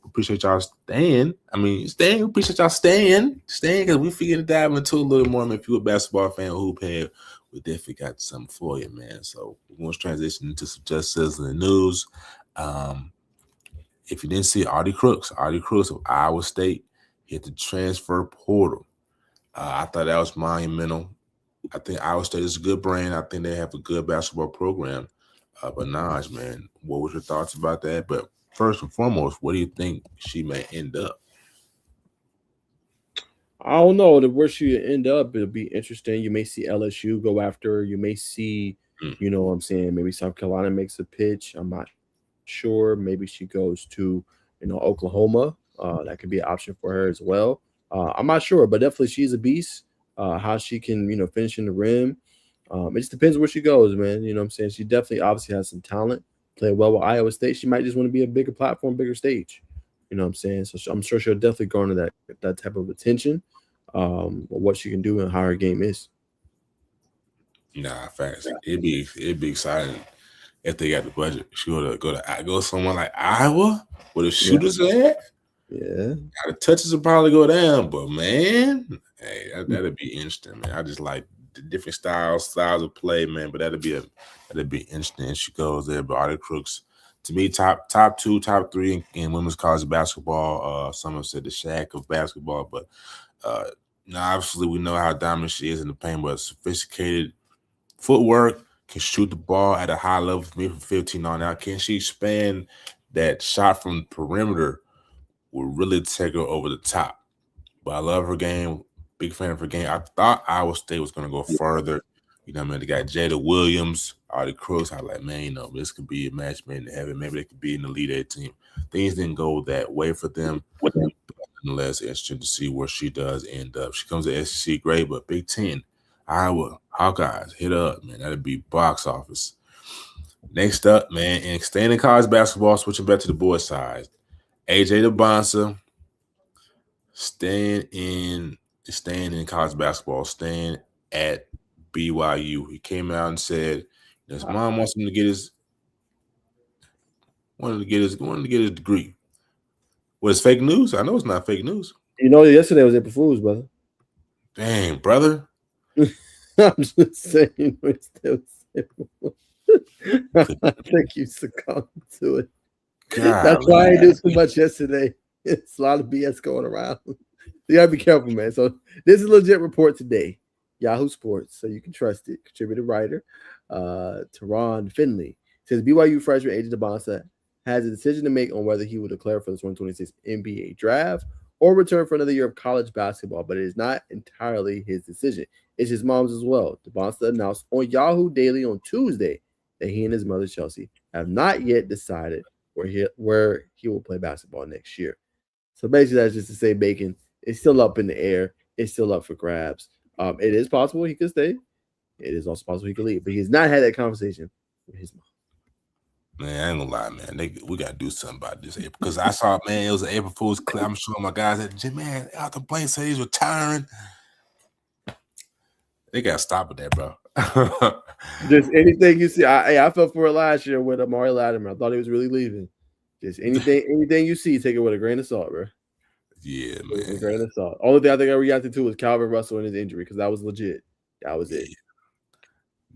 appreciate y'all staying. Appreciate y'all staying because we figured to dive into a little more. If you're a basketball fan or hoop head, we definitely got something for you, man. So we're going to transition into some Just Sizzling News. If you didn't see Artie Crooks of Iowa State hit the transfer portal. I thought that was monumental. I think Iowa State is a good brand. I think they have a good basketball program. But Naj, man, what was your thoughts about that? But first and foremost, what do you think she may end up? I don't know where she end up. It'll be interesting. You may see LSU go after her. You may see, maybe South Carolina makes a pitch. I'm not sure. Maybe she goes to, Oklahoma. That could be an option for her as well. I'm not sure, but definitely she's a beast. How she can, finish in the rim. It just depends where she goes, man. She definitely obviously has some talent. Played well with Iowa State. She might just want to be a bigger platform, bigger stage. So I'm sure she'll definitely garner that type of attention. What she can do and how her game is. Nah, facts. It'd be exciting if they got the budget. She go somewhere like Iowa where the shooters are at. Yeah, the touches will probably go down, but man, hey, that'd be interesting, man. I just like the different styles of play, man. But that'd be interesting. She goes there, but Artie Crooks, to me, top 2, top 3 in women's college basketball. Some have said the Shaq of basketball, but now obviously we know how dominant she is in the paint, but sophisticated footwork, can shoot the ball at a high level for me from 15 on out. Can she expand that shot from the perimeter? Will really take her over the top. But I love her game. Big fan of her game. I thought Iowa State was going to go further. They got Jada Williams, Artie Crooks. I was like, man, this could be a match made in heaven. Maybe they could be in the Elite 8 team. Things didn't go that way for them. But nonetheless, interesting to see where she does end up. She comes to SEC great, but Big Ten, Iowa, Hawkeyes, hit up, man. That'd be box office. Next up, man, and staying in college basketball, switching back to the boys' side. AJ DeBonsa staying in college basketball, staying at BYU. He came out and said his mom wants him to get wanted to get his degree. Was fake news? I know it's not fake news. Yesterday was April Fool's, brother. Dang, brother. I'm just saying. I think you succumbed to it. God, that's why I didn't do too much yesterday. It's a lot of BS going around. You gotta be careful, man. So this is a legit report today. Yahoo Sports, so you can trust it. Contributor writer Teron Finley says BYU freshman AJ DeBonsa has a decision to make on whether he will declare for the 2026 NBA draft or return for another year of college basketball, but it is not entirely his decision. It's his mom's as well. DeBonsa announced on Yahoo Daily on Tuesday that he and his mother Chelsea have not yet decided where he will play basketball next year. So basically, that's just to say Bacon is still up in the air. It's still up for grabs. It is possible he could stay. It is also possible he could leave, but he's not had that conversation with his mom. Man, I ain't gonna lie, man. We gotta do something about this because I saw, man, it was an April Fool's clip. I'm sure my guys at the gym, man, out the plane said he's retiring. They gotta stop with that, bro. Just anything you see. I felt for it last year with Amari Latimer. I thought he was really leaving. Just anything you see, take it with a grain of salt, bro. Yeah, man. A grain of salt. Only thing I think I reacted to was Calvin Russell and his injury because that was legit. That was it.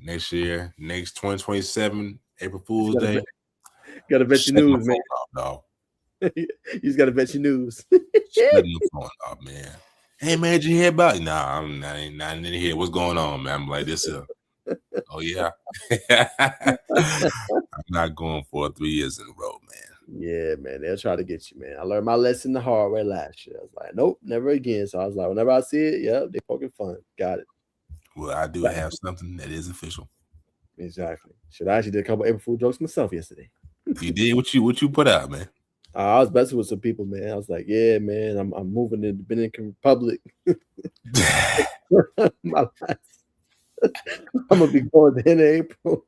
Next year, next 2027, April Fool's Day. Gotta bet your news, man. You just gotta bet your news. Off, man. Hey, man, did you hear about it? Nah, I'm not in here. What's going on, man? I'm like, this. Oh, yeah. I'm not going for 3 years in a row, man. Yeah, man. They'll try to get you, man. I learned my lesson the hard way last year. I was like, nope, never again. So I was like, whenever I see it, yep, they're poking fun. Got it. Well, I do have something that is official. Exactly. I actually did a couple April Fool jokes myself yesterday. You did? What you put out, man? I was messing with some people, man. I was like, yeah, man, I'm moving to the Dominican Republic. My life. I'm gonna be going to the end of April.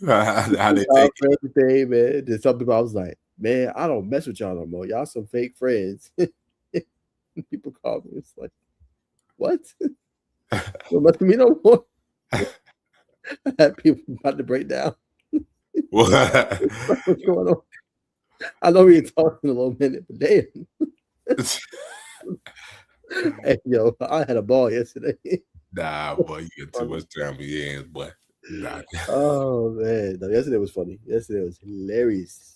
How they take it? Everything, man. Then some people I was like, man, I don't mess with y'all no more. Y'all some fake friends. People call me. It's like, what? Don't mess with me no more. I had people about to break down. What? What's going on? I know we ain't talking in a little minute, but damn. Hey, yo, I had a ball yesterday. Nah, boy, you got too much time on your hands, boy. Nah. Oh man, no, yesterday was funny. Yesterday was hilarious.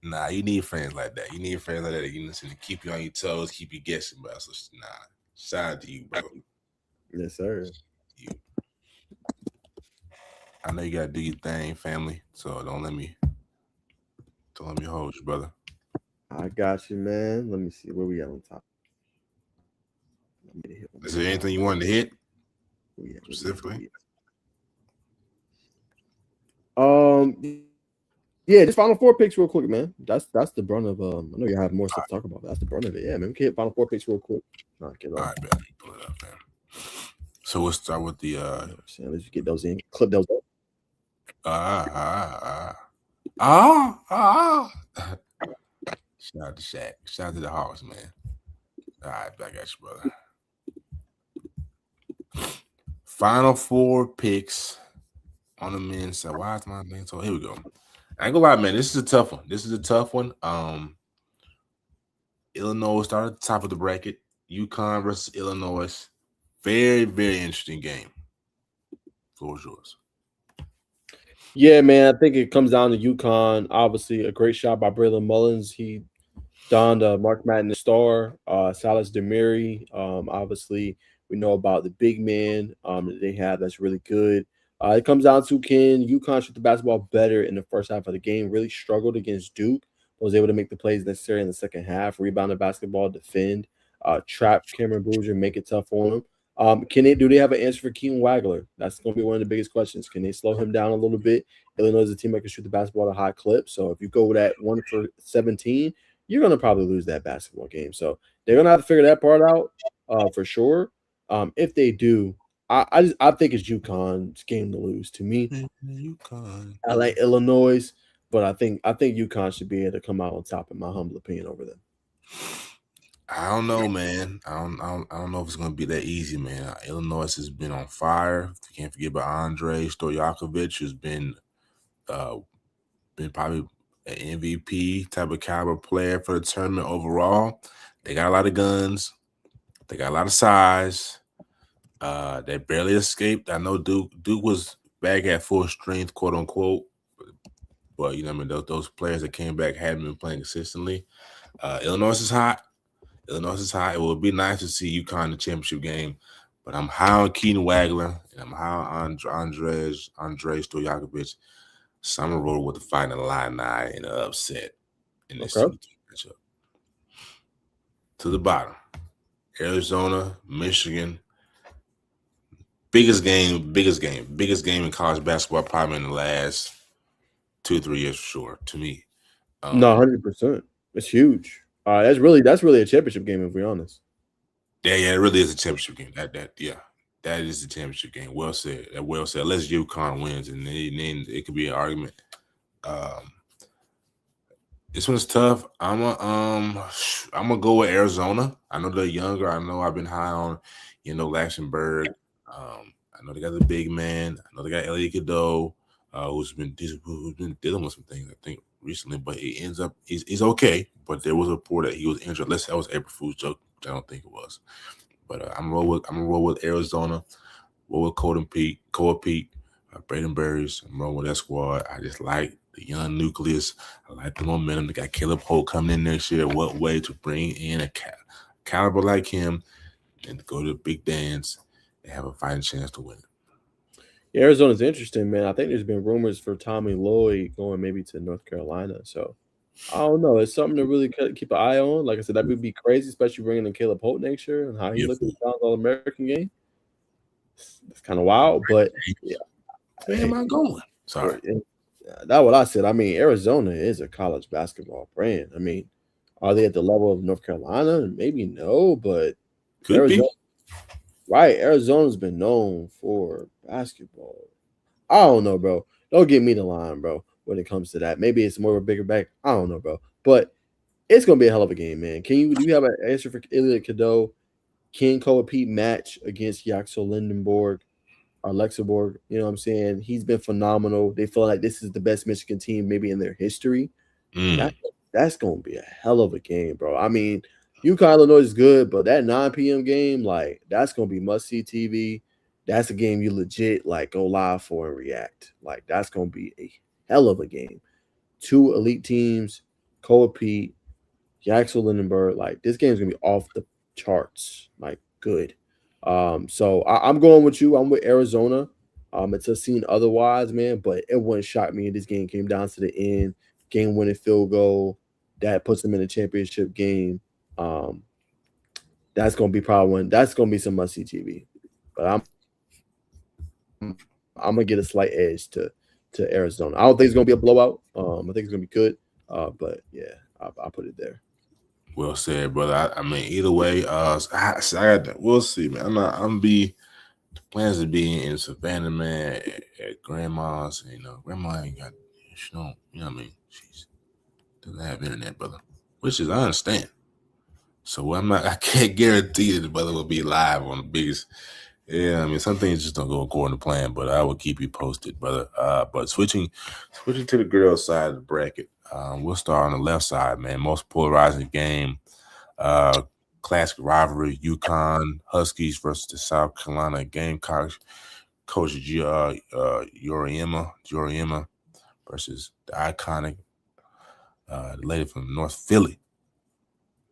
Nah, you need friends like that. You need friends like that. You listen to keep you on your toes, keep you guessing, bro. So nah, shout out to you, bro. Yes, sir. I know you gotta do your thing, family. So don't let me hold you, brother. I got you, man. Let me see where we at on top. Is there anything you wanted to hit Yeah, specifically? Yeah, just Final Four picks real quick, man. That's the brunt of I know you have more stuff to talk about, but that's the brunt of it. Yeah, man. We can hit Final Four picks real quick. All right, man. Pull it up, man. So we'll start with the let's just get those in, clip those up. Shout out to Shaq. Shout out to the Hawks, man. All right, back at you, brother. Final Four picks on the men's side. Why is my name so? Here we go. I ain't gonna lie, man. This is a tough one. Illinois started at the top of the bracket. UConn versus Illinois. Very, very interesting game. Floor is yours. Yeah, man. I think it comes down to UConn. Obviously, a great shot by Braylon Mullins. He donned a Mark Madden star. Silas Demary. Obviously, we know about the big man that they have that's really good. It comes down to can UConn shoot the basketball better in the first half of the game. Really struggled against Duke. Was able to make the plays necessary in the second half. Rebound the basketball, defend, trap Cameron Boozer, make it tough on him. Do they have an answer for Keaton Wagler? That's going to be one of the biggest questions. Can they slow him down a little bit? Illinois is a team that can shoot the basketball at a high clip. So if you go with that 1 for 17, you're going to probably lose that basketball game. So they're going to have to figure that part out for sure. If they do, I think it's UConn's game to lose. To me, UConn. I like Illinois, but I think UConn should be able to come out on top, in my humble opinion, over them. I don't know, man. I don't know if it's gonna be that easy, man. Illinois has been on fire. You can't forget about Andre Stojakovic, who's been probably an MVP type of caliber player for the tournament overall. They got a lot of guns. They got a lot of size. They barely escaped. I know Duke was back at full strength, quote unquote. But you know what I mean, those players that came back hadn't been playing consistently. Illinois is hot. It would be nice to see UConn in the championship game, but I'm high on Keaton Wagler and I'm high on Andre Stojakovic. So I'm gonna roll with the Fighting Illini in an upset in this matchup. To the bottom, Arizona, Michigan. Biggest game in college basketball probably in the last 2-3 years for sure. To me, no, 100%. It's huge. That's really a championship game, if we're honest. Yeah, it really is a championship game. That is the championship game. Well said. Unless UConn wins, and then it could be an argument. This one's tough. I'm gonna go with Arizona. I know they're younger. I know I've been high on, Laxenberg. I know they got the big man. I know they got Elliot Cadeau, who's been dealing with some things, I think, recently, but he ends up he's okay. But there was a report that he was injured. Unless that was April Fool's joke, which I don't think it was. But I'm gonna roll with Arizona. Roll with Coa Pete, Braden Berries. I'm rolling with that squad. I just like the young nucleus. I like the momentum. They got Caleb Holt coming in next year. What way to bring in a caliber like him and go to the big dance and have a fighting chance to win. Yeah, Arizona's interesting, man. I think there's been rumors for Tommy Lloyd going maybe to North Carolina. So I don't know. It's something to really keep an eye on. Like I said, that would be crazy, especially bringing in Caleb Holt next year and how he looked in the All-American game. It's kind of wild, but yeah. Where am I going? Sorry. That's what I said. I mean, Arizona is a college basketball brand. I mean, are they at the level of North Carolina? Maybe no, but could Arizona, Right. Arizona's been known for basketball. I don't know, bro. Don't get me the line, bro, when it comes to that. Maybe it's more of a bigger back. I don't know, bro. But it's gonna be a hell of a game, man. Do you have an answer for Ilya Cadeau? Can Koa Pete match against Yaxel Lindenborg or Luxembourg? You know what I'm saying? He's been phenomenal. They feel like this is the best Michigan team maybe in their history. That that's gonna be a hell of a game, bro. I mean, UConn Illinois is good, but that 9 p.m. game, like that's gonna be must see TV. That's a game you legit like go live for and react. Like that's gonna be a hell of a game. Two elite teams, Koa Pete, Yaxel Lindenberg. Like this game's gonna be off the charts. Like good. So I'm going with you. I'm with Arizona. It's a scene otherwise, man, but it wouldn't shock me if this game came down to the end, game winning field goal that puts them in the championship game. Um, that's gonna be probably one. That's gonna be some must see TV. But I'm gonna get a slight edge to Arizona. I don't think it's gonna be a blowout. I think it's gonna be good. But yeah, I'll put it there. Well said, brother. I mean, either way, we'll see, man. I'm be the plans of being in Savannah, man, at grandma's. You know, grandma ain't got, she don't, you know what I mean? She's doesn't have internet, brother. Which is I understand. So I can't guarantee that the brother will be live on the biggest. Yeah, I mean, some things just don't go according to plan, but I will keep you posted, brother. But switching to the girls' side of the bracket, we'll start on the left side, man. Most polarizing game, classic rivalry: UConn Huskies versus the South Carolina Gamecocks. Coach Yoriyama versus the iconic lady from North Philly,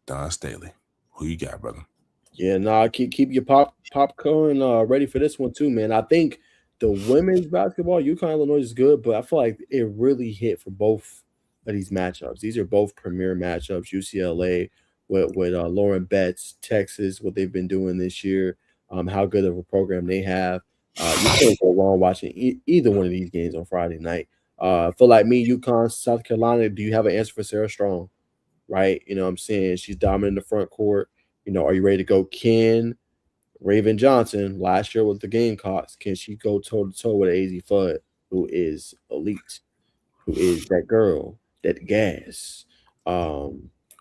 Don Staley. Who you got, brother? Yeah, nah, keep your popcorn ready for this one too, man. I think the women's basketball, UConn Illinois is good, but I feel like it really hit for both of these matchups. These are both premier matchups. UCLA with Lauren Betts, Texas, what they've been doing this year, how good of a program they have. You can't go wrong watching either one of these games on Friday night. I feel like me, UConn, South Carolina. Do you have an answer for Sarah Strong? Right, you know what I'm saying? She's dominant in the front court. Are you ready to go? Can Raven Johnson last year with the Gamecocks? Can she go toe to toe with AZ Fudd, who is elite, who is that girl, that gas?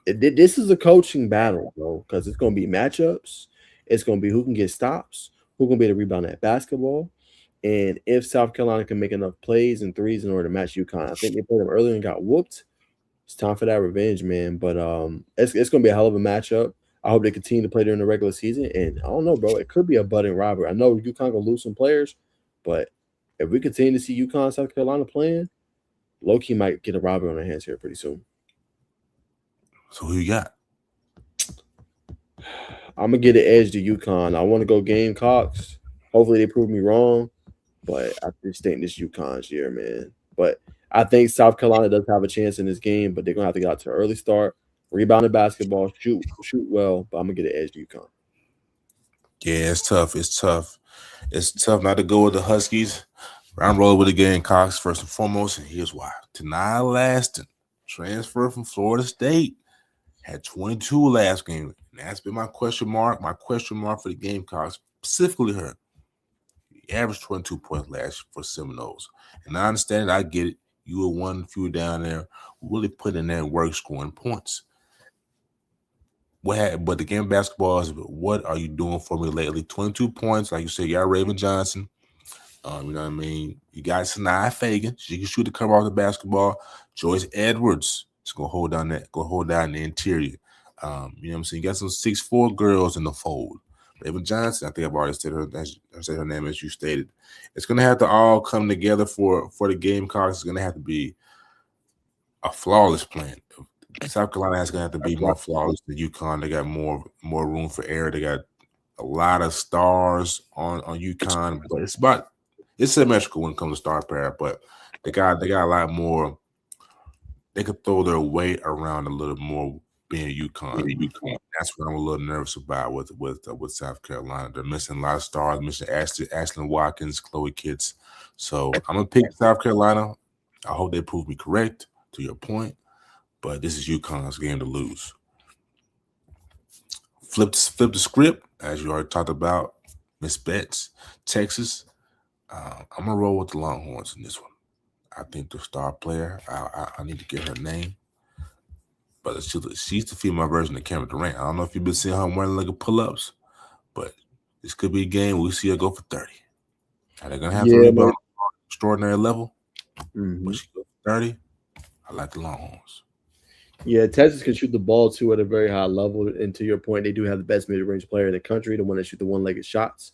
This is a coaching battle, bro, because it's going to be matchups. It's going to be who can get stops, who can be able to rebound that basketball, and if South Carolina can make enough plays and threes in order to match UConn. I think they played them earlier and got whooped. It's time for that revenge, man. But it's going to be a hell of a matchup. I hope they continue to play during the regular season. And I don't know, bro. It could be a budding rivalry. I know UConn gonna lose some players, but if we continue to see UConn, South Carolina playing, low-key might get a rivalry on their hands here pretty soon. So who you got? I'm gonna get an edge to UConn. I want to go Gamecocks. Hopefully they prove me wrong, but I just think this UConn's year, man. But I think South Carolina does have a chance in this game, but they're gonna have to get out to an early start. Rebound the basketball, shoot well, but I'm gonna get an edge to UConn. Yeah, it's tough. It's tough not to go with the Huskies. I'm rolling with the Gamecocks first and foremost, and here's why. Tanaya Laston, transfer from Florida State, had 22 last game. And that's been my question mark. My question mark for the Gamecocks, specifically her. He averaged 22 points last for Seminoles. And I understand it. I get it. You were one few down there, really putting in that work, scoring points. But the game of basketball is, what are you doing for me lately? 22 points, like you said, you got Raven Johnson. You know what I mean? You got Sanaa Fagan. She can shoot the cover off the basketball. Joyce Edwards is gonna hold down the interior. You know what I'm saying? You got some 6'4" girls in the fold. Raven Johnson, I think I've already said her name as you stated. It's gonna have to all come together for the Gamecocks. It's gonna have to be a flawless plan. South Carolina is gonna have to be more flawless than UConn. They got more room for error. They got a lot of stars on UConn, but it's symmetrical when it comes to star power. But they got a lot more. They could throw their weight around a little more being UConn. That's what I'm a little nervous about with South Carolina. They're missing a lot of stars. Missing Ashlyn Watkins, Chloe Kitts. So I'm gonna pick South Carolina. I hope they prove me correct. To your point. But this is UConn's game to lose. Flip the script, as you already talked about. Miss Betts, Texas. I'm gonna roll with the Longhorns in this one. I think the star player. I need to get her name, but she's the female version of Cameron Durant. I don't know if you've been seeing her wearing like a pull-ups, but this could be a game we see her go for 30. Now they're gonna have to Yeah, rebound man. on an extraordinary level, but Mhm. she goes for 30. I like the Longhorns. Yeah, Texas can shoot the ball too at a very high level. And to your point, they do have the best mid-range player in the country, the one that shoot the one-legged shots.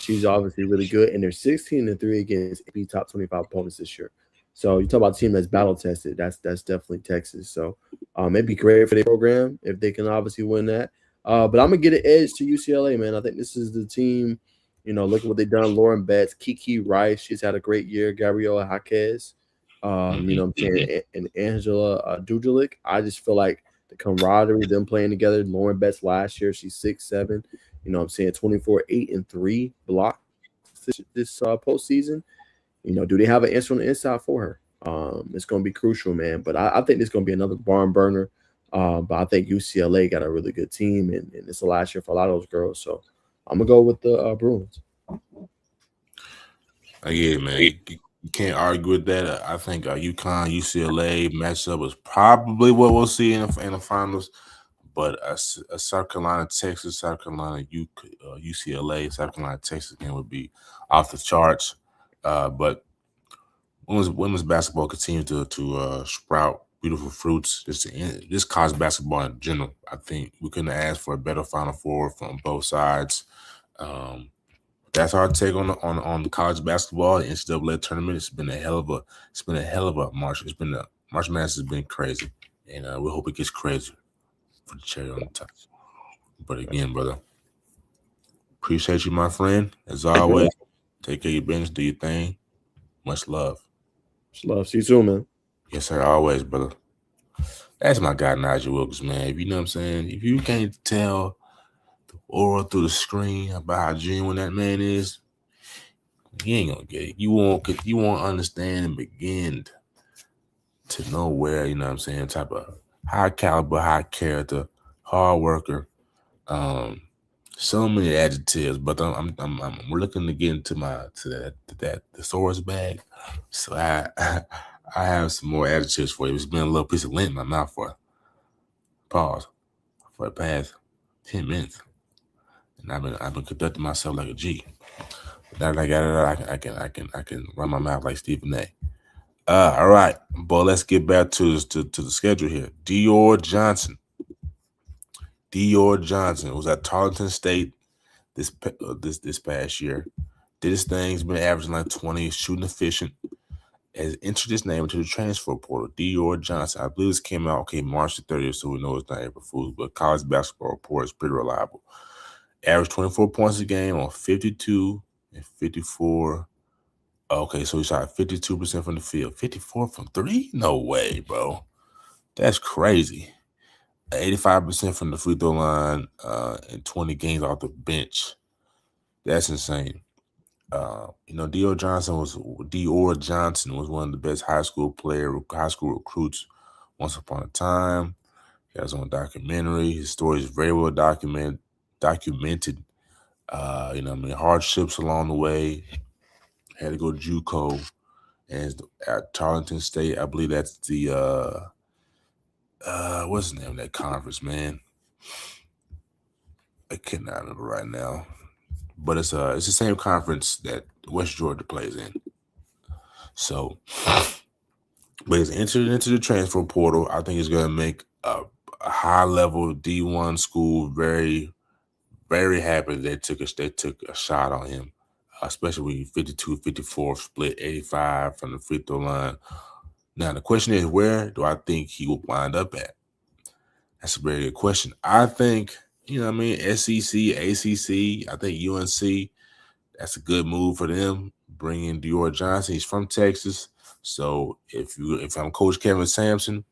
She's obviously really good, and they're 16-3 against AP top 25 opponents this year. So you talk about a team that's battle tested. That's definitely Texas. So it'd be great for their program if they can obviously win that. But I'm gonna get an edge to UCLA, man. I think this is the team. Look at what they've done. Lauren Betts, Kiki Rice, she's had a great year. Gabriela Jaquez, what I'm saying, and Angela Dujelik. I just feel like the camaraderie, them playing together. Lauren Betts last year, she's 6'7". What I'm saying, 24, 8-3 blocks this postseason. Do they have an answer on the inside for her? It's going to be crucial, man. But I think it's going to be another barn burner. But I think UCLA got a really good team, and it's the last year for a lot of those girls. So I'm gonna go with the Bruins. Yeah, man, you can't argue with that. I think UConn UCLA matchup is probably what we'll see in the finals. But a South Carolina Texas, South Carolina UCLA, South Carolina Texas game would be off the charts. But women's basketball continues to sprout beautiful fruits. This college basketball in general, I think we couldn't ask for a better Final Four from both sides. That's our take on the college basketball, the NCAA tournament. It's been a hell of a March. March Madness has been crazy, and we hope it gets crazier for the cherry on the top. But again, brother, appreciate you, my friend. As always, take care of your business, do your thing. Much love. Much love. See you soon, man. Yes, sir. Always, brother. That's my guy, Naj Wilkes, man. If you know what I'm saying, if you can't tell the aura through the screen about how genuine that man is, you ain't gonna get it. You won't understand and begin to know where, you know what I'm saying, type of high caliber, high character, hard worker. So many adjectives, but we're looking to get into that thesaurus bag. So I have some more adjectives for you. It's been a little piece of lint in my mouth for the past 10 minutes, and I've been conducting myself like a G. Now that I got it out, I can run my mouth like Stephen A. All right, but let's get back to the schedule here. Dior Johnson was at Tarleton State this past year. Did his thing. He's been averaging like 20, shooting efficient. Has entered his name into the transfer portal. Dior Johnson. I believe this came out March the 30th, so we know it's not April Fool's, but college basketball report is pretty reliable. Averaged 24 points a game on 52 and 54. Okay, so he shot 52% from the field. 54 from three? No way, bro. That's crazy. 85% from the free throw line and 20 games off the bench. That's insane. Dior Johnson was one of the best high school recruits once upon a time. He has his own documentary. His story is very well documented. Hardships along the way. Had to go to JUCO, and at Tarleton State, I believe that's the what's the name of that conference, man? I cannot remember right now, but it's the same conference that West Georgia plays in. So, but he's entered into the transfer portal. I think it's going to make a high level D1 school very, very happy they took a shot on him, especially with 52-54 split, 85 from the free throw line. Now the question is, where do I think he will wind up at? That's a very good question. I think, SEC, ACC, I think UNC, that's a good move for them. Bringing Dior Johnson, he's from Texas. So if I'm Coach Kevin Sampson,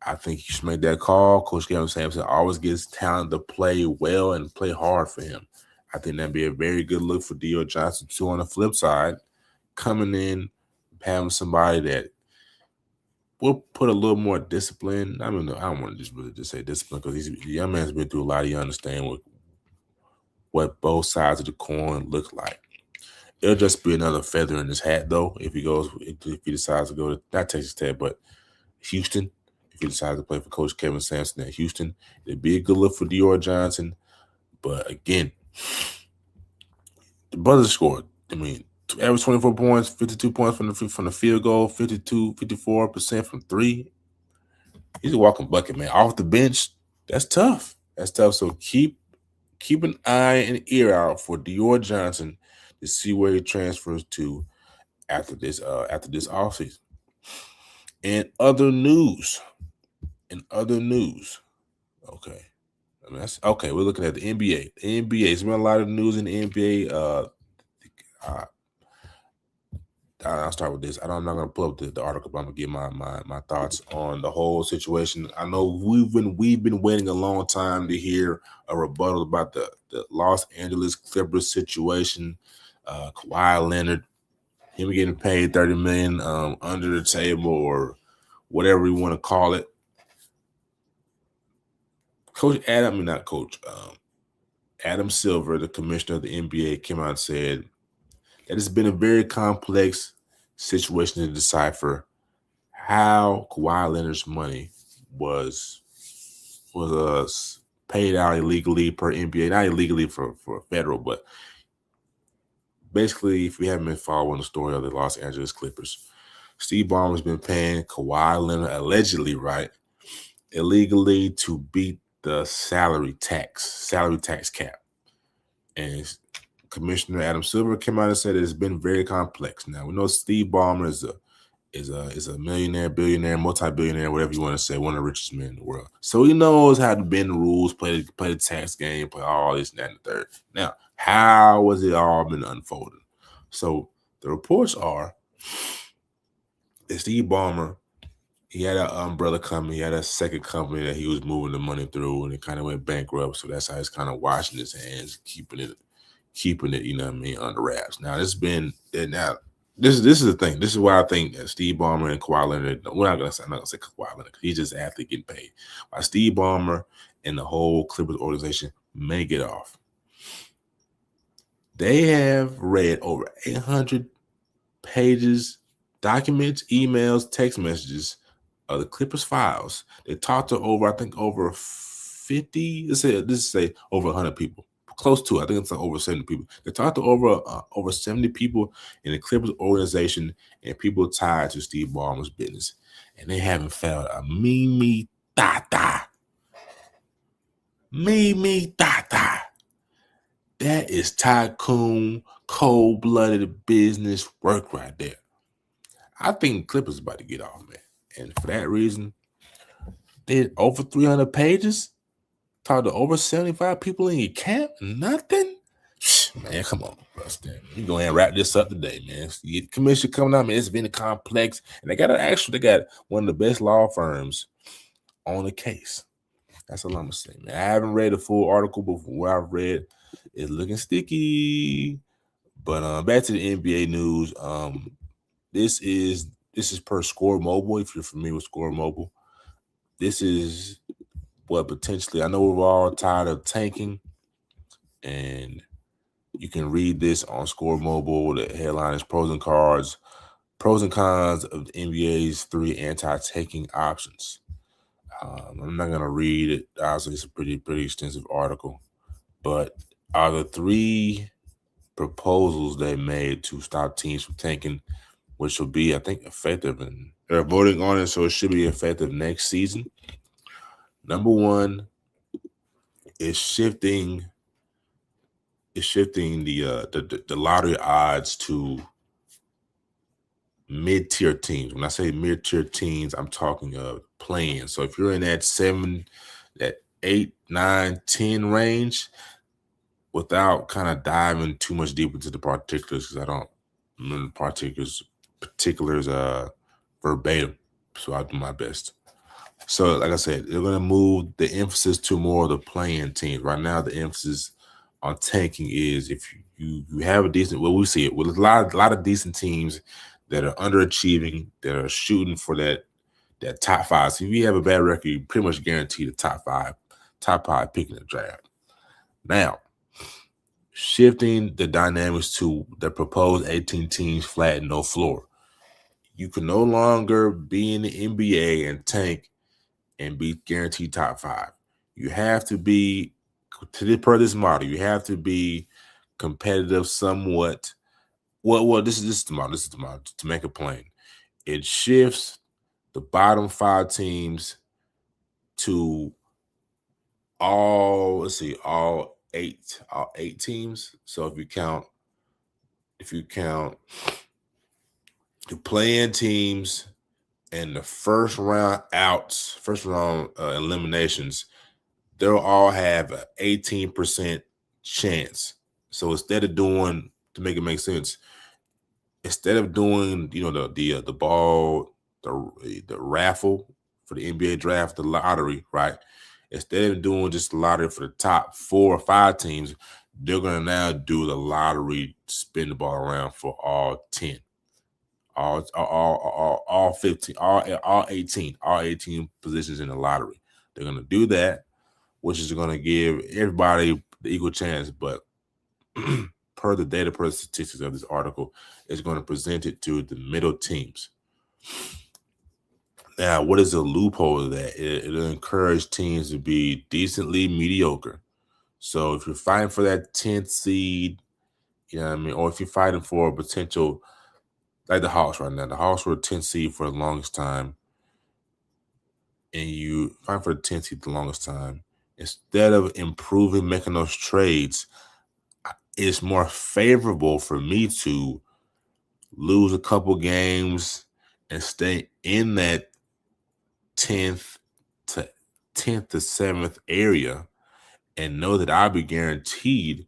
I think you should make that call. Coach Kevin Sampson always gets talent to play well and play hard for him. I think that'd be a very good look for Dior Johnson too. On the flip side, coming in, having somebody that will put a little more discipline. I don't want to just say discipline because the young man's been through a lot. You understand what both sides of the coin look like. It'll just be another feather in his hat, though, if he decides to go to not Texas Tech, but Houston. If he decides to play for Coach Kevin Sampson at Houston, it'd be a good look for Dior Johnson. But again, the brothers scored. I mean, average 24 points, 52 points from the field goal, 54% from three. He's a walking bucket, man. Off the bench, that's tough. That's tough. So keep an eye and ear out for Dior Johnson to see where he transfers to after this offseason. In other news, okay. I mean, that's okay. We're looking at the NBA. The NBA. There's been a lot of news in the NBA. I'll start with this. I'm not going to pull up the article, but I'm going to give my thoughts on the whole situation. I know we've been waiting a long time to hear a rebuttal about the Los Angeles Clippers situation. Kawhi Leonard, him getting paid $30 million under the table or whatever you want to call it. Adam Silver, the commissioner of the NBA, came out and said that it's been a very complex situation to decipher how Kawhi Leonard's money was paid out illegally per NBA, not illegally for federal, but basically, if you haven't been following the story of the Los Angeles Clippers, Steve Ballmer's been paying Kawhi Leonard allegedly, right, illegally to beat the salary tax cap. And Commissioner Adam Silver came out and said it's been very complex. Now, we know Steve Ballmer is a millionaire, billionaire, multi-billionaire, whatever you want to say, one of the richest men in the world. So he knows how to bend the rules, play the tax game, play all this and that and the third. Now, how has it all been unfolded? So the reports are that Steve Ballmer, he had an umbrella company, he had a second company that he was moving the money through, and it kind of went bankrupt. So that's how he's kind of washing his hands, keeping it, you know what I mean, under wraps. Now this is the thing. This is why I think that Steve Ballmer and Kawhi Leonard, I'm not gonna say Kawhi Leonard because he's just an athlete getting paid. Why Steve Ballmer and the whole Clippers organization may get off. They have read over 800 pages, documents, emails, text messages of the Clippers files. They talked to over 50, let's say over 100 people. Close to, I think it's like over 70 people. They talked to over 70 people in the Clippers organization and people tied to Steve Ballmer's business. And they haven't found a me tata. That is tycoon, cold-blooded business work right there. I think Clippers about to get off, man. And for that reason, they over 300 pages. Talk to over 75 people in your camp. Nothing? Man, come on, bro. You go ahead and wrap this up today, man. The commission coming out, man. It's been complex. And they got one of the best law firms on the case. That's all I'm going to say, man. I haven't read the full article, but from what I've read, it's looking sticky. But back to the NBA news. This is per Score Mobile. If you're familiar with Score Mobile, this is what potentially. I know we're all tired of tanking, and you can read this on Score Mobile. The headline is pros and cons of the NBA's 3 anti-tanking options. I'm not gonna read it. Obviously, it's a pretty extensive article, but are the 3 proposals they made to stop teams from tanking, which will be, I think, effective, and they're voting on it, so it should be effective next season. Number 1 is shifting the lottery odds to mid-tier teams. When I say mid-tier teams, I'm talking of playing. So if you're in that 7, that 8, 9, 10 range, without kind of diving too much deep into the particulars, because I don't remember the particulars verbatim, so I'll do my best. So like I said, they're going to move the emphasis to more of the playing teams. Right now, the emphasis on tanking is if you have a decent, well, we see it with a lot of decent teams that are underachieving, that are shooting for that top 5. So if you have a bad record, you pretty much guarantee the top five pick in the draft. Now, shifting the dynamics to the proposed 18 teams flat no floor. You can no longer be in the NBA and tank and be guaranteed top 5. You have to be, per this model, you have to be competitive somewhat. Well, this is the model. This is the model. To make it plain, it shifts the bottom 5 teams to all eight teams. So if you count the play-in teams and the first round eliminations, they'll all have an 18% chance. So instead of doing, to make it make sense, instead of doing the raffle for the NBA draft, the lottery, right? Instead of doing just the lottery for the top 4 or 5 teams, they're gonna now do the lottery, spin the ball around for all 10, all 15, all 18 positions in the lottery. They're gonna do that, which is gonna give everybody the equal chance. But per the statistics of this article, it's going to present it to the middle teams. Now, what is the loophole of that? It'll encourage teams to be decently mediocre. So if you're fighting for that 10th seed, you know what I mean, or if you're fighting for a potential, like the Hawks right now, the Hawks were a 10th seed for the longest time, and you fight for the 10th seed the longest time, instead of improving, making those trades, it's more favorable for me to lose a couple games and stay in that 10th to 7th area and know that I'll be guaranteed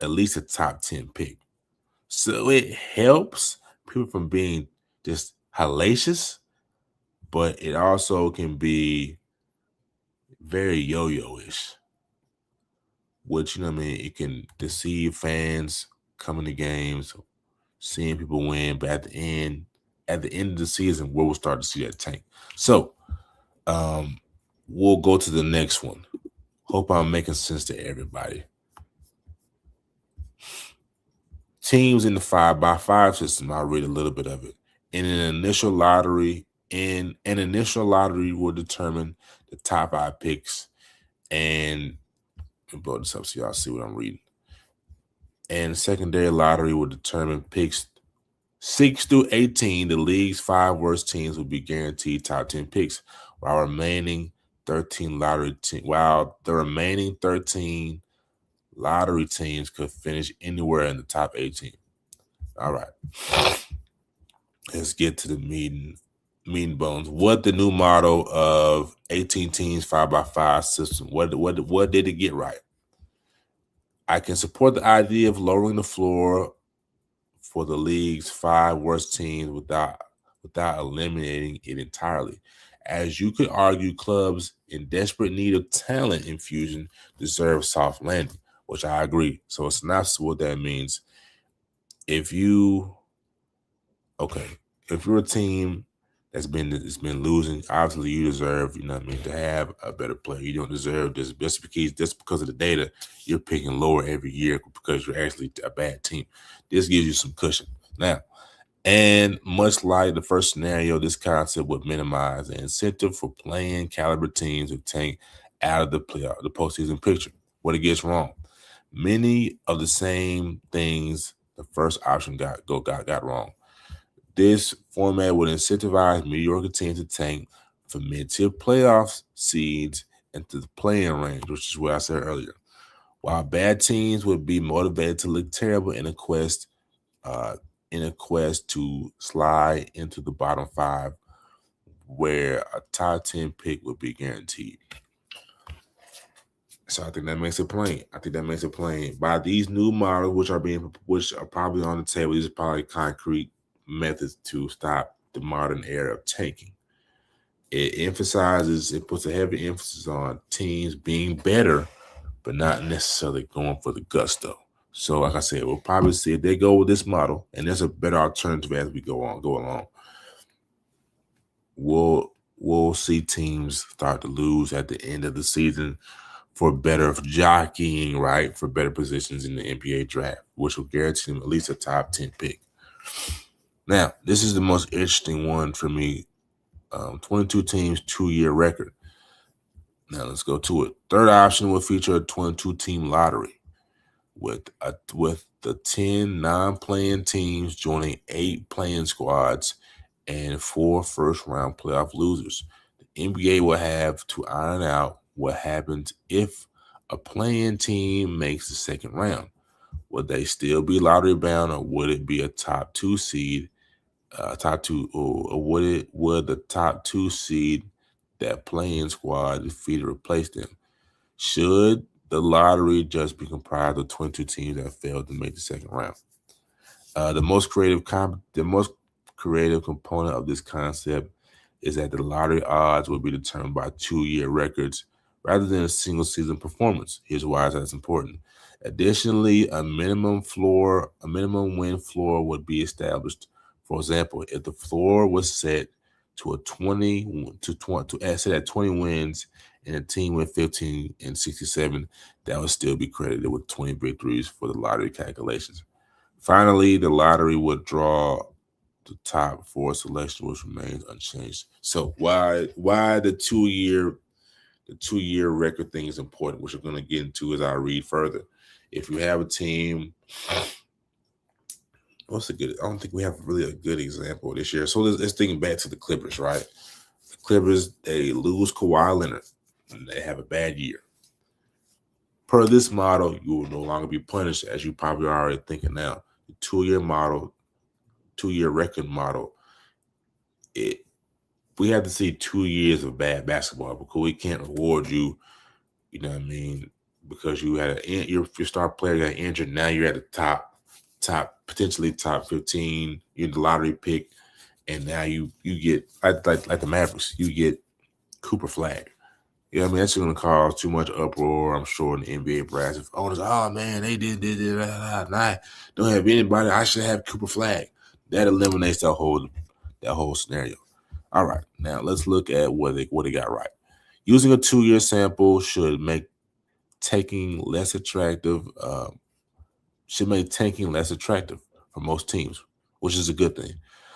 at least a top 10 pick. So it helps people from being just hellacious, but it also can be very yo-yo-ish, which, you know what I mean, it can deceive fans coming to games, seeing people win, but at the end of the season, we'll start to see that tank. So we'll go to the next one. Hope I'm making sense to everybody. Teams in the 5x5 system, I'll read a little bit of it. In an initial lottery, will determine the top 5 picks. And let me blow this up so y'all see what I'm reading. And secondary lottery will determine picks 6 through 18. The league's 5 worst teams will be guaranteed top 10 picks, while the remaining 13 lottery teams could finish anywhere in the top 18. All right, let's get to the meat and bones. What the new model of 18 teams 5x5 system? What did it get right? I can support the idea of lowering the floor for the league's 5 worst teams without eliminating it entirely. As you could argue, clubs in desperate need of talent infusion deserve soft landing, which I agree. So it's not what that means. If you're a team that's been losing, obviously you deserve, you know what I mean, to have a better player. You don't deserve this just because of the data you're picking lower every year because you're actually a bad team. This gives you some cushion. Now, and much like the first scenario, this concept would minimize the incentive for playing caliber teams to tank out of the postseason picture. What it gets wrong, many of the same things the first option got wrong. This format would incentivize mediocre teams to tank for mid-tier playoff seeds into the playing range, which is what I said earlier. While bad teams would be motivated to look terrible in a quest to slide into the bottom 5, where a top 10 pick would be guaranteed. So I think that makes it plain. By these new models, which are probably on the table, these are probably concrete methods to stop the modern era of tanking. It puts a heavy emphasis on teams being better, but not necessarily going for the gusto. So like I said, we'll probably see if they go with this model, and there's a better alternative as we go along. We'll see teams start to lose at the end of the season for better jockeying, right, for better positions in the NBA draft, which will guarantee them at least a top 10 pick. Now, this is the most interesting one for me. 22 teams, 2-year record. Now, let's go to it. Third option will feature a 22-team lottery with the 10 non-playing teams joining 8 playing squads and 4 first-round playoff losers. The NBA will have to iron out what happens if a playing team makes the second round. Would they still be lottery bound, or would it be a top 2 seed? Or would the top 2 seed that playing squad defeated replace them? Should the lottery just be comprised of 22 teams that failed to make the second round? The most creative component of this concept is that the lottery odds will be determined by 2-year records rather than a single season performance. Here's why that's important. Additionally, a minimum win floor would be established. For example, if the floor was set to set at 20 wins and a team went 15 and 67, that would still be credited with 20 victories for the lottery calculations. Finally, the lottery would draw the top 4 selection, which remains unchanged. So why the 2-year record thing is important, which we're going to get into as I read further. If you have a team, I don't think we have really a good example this year. So let's think back to the Clippers, right? The Clippers, they lose Kawhi Leonard, and they have a bad year. Per this model, you will no longer be punished, as you probably are already thinking now. The 2-year record model, we have to see 2 years of bad basketball because we can't award you, you know what I mean, because you had your star player got injured. Now you're at the top potentially top 15. You're the lottery pick, and now you get like the Mavericks, you get Cooper Flag. You know what I mean? That's going to cause too much uproar, I'm sure, in the NBA brass. If owners, oh man, they did, I don't have anybody, I should have Cooper Flag. That eliminates that whole scenario. All right, now let's look at what they got right. Using a 2-year sample should make tanking less attractive. For most teams, which is a good thing,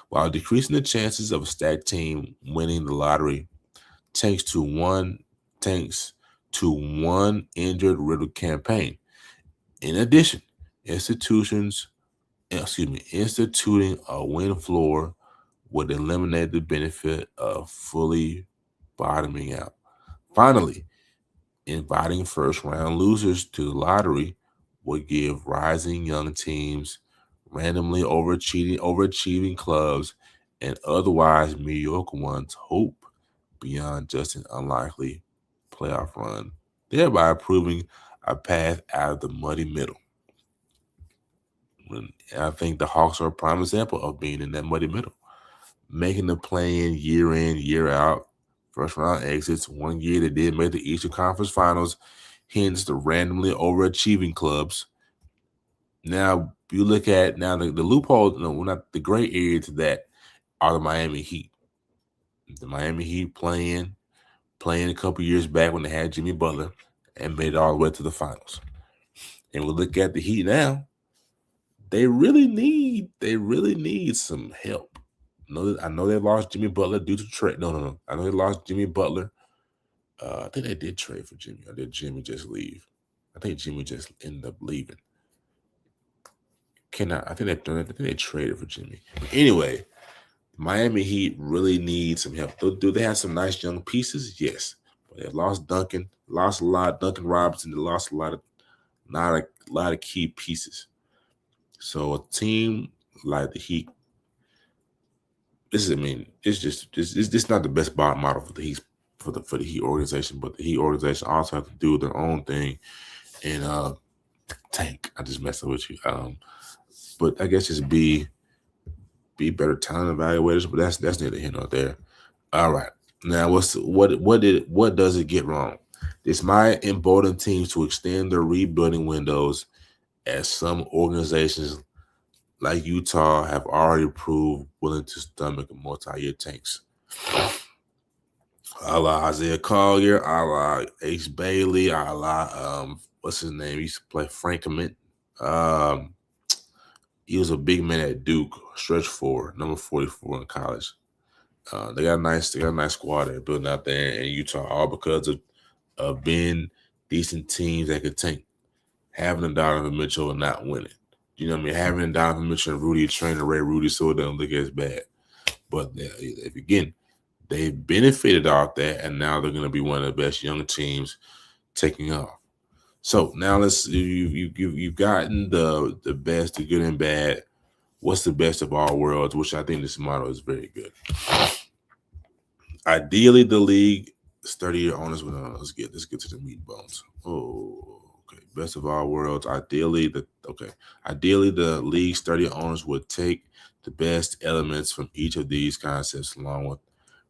while decreasing the chances of a stacked team winning the lottery, thanks to one injured riddled campaign. In addition, instituting a win floor would eliminate the benefit of fully bottoming out. Finally, inviting first-round losers to the lottery would give rising young teams, randomly overachieving clubs, and otherwise mediocre ones hope beyond just an unlikely playoff run, thereby proving a path out of the muddy middle. And I think the Hawks are a prime example of being in that muddy middle, making the play-in year in, year out, first-round exits. One year they did make the Eastern Conference Finals, hence the randomly overachieving clubs. Now, you look at the loophole, not the gray area to that, are the Miami Heat. The Miami Heat playing a couple years back when they had Jimmy Butler and made it all the way to the finals. And we look at the Heat now, they really need some help. I know they lost Jimmy Butler due to trade. No. I know they lost Jimmy Butler. I think they did trade for Jimmy. Or did Jimmy just leave? I think Jimmy just ended up leaving. I think they traded for Jimmy. But anyway, Miami Heat really need some help. Do they have some nice young pieces? Yes. But they've lost Duncan, lost a lot. Duncan Robinson, they lost a lot of key pieces. So a team like the Heat, it's not the best model for the Heat for the Heat organization, but the Heat organization also have to do their own thing and tank. I just messed up with you. But I guess just be better talent evaluators, but that's neither here nor there. All right. Now what does it get wrong? This might embolden teams to extend their rebuilding windows, as some organizations like Utah have already proved willing to stomach a multi-year tanks. a la Isaiah Collier, a la Ace Bailey, a la what's his name? He used to play Frankerman. He was a big man at Duke, stretch forward, number 44 in college. They got a nice squad they're building out there in Utah, all because of being decent teams that could tank. Having a Donovan Mitchell and not winning. You know what I mean? Having a Donovan Mitchell and Rudy trainer Ray Rudy so it doesn't look as bad. But if again, they benefited off that, and now they're going to be one of the best young teams taking off. So now you've gotten the best, the good and bad. What's the best of all worlds? Which I think this model is very good. Ideally, the league 30-year owners. Let's get to the meat and bones. Oh, okay. Best of all worlds. Ideally, the league's 30 owners would take the best elements from each of these concepts, along with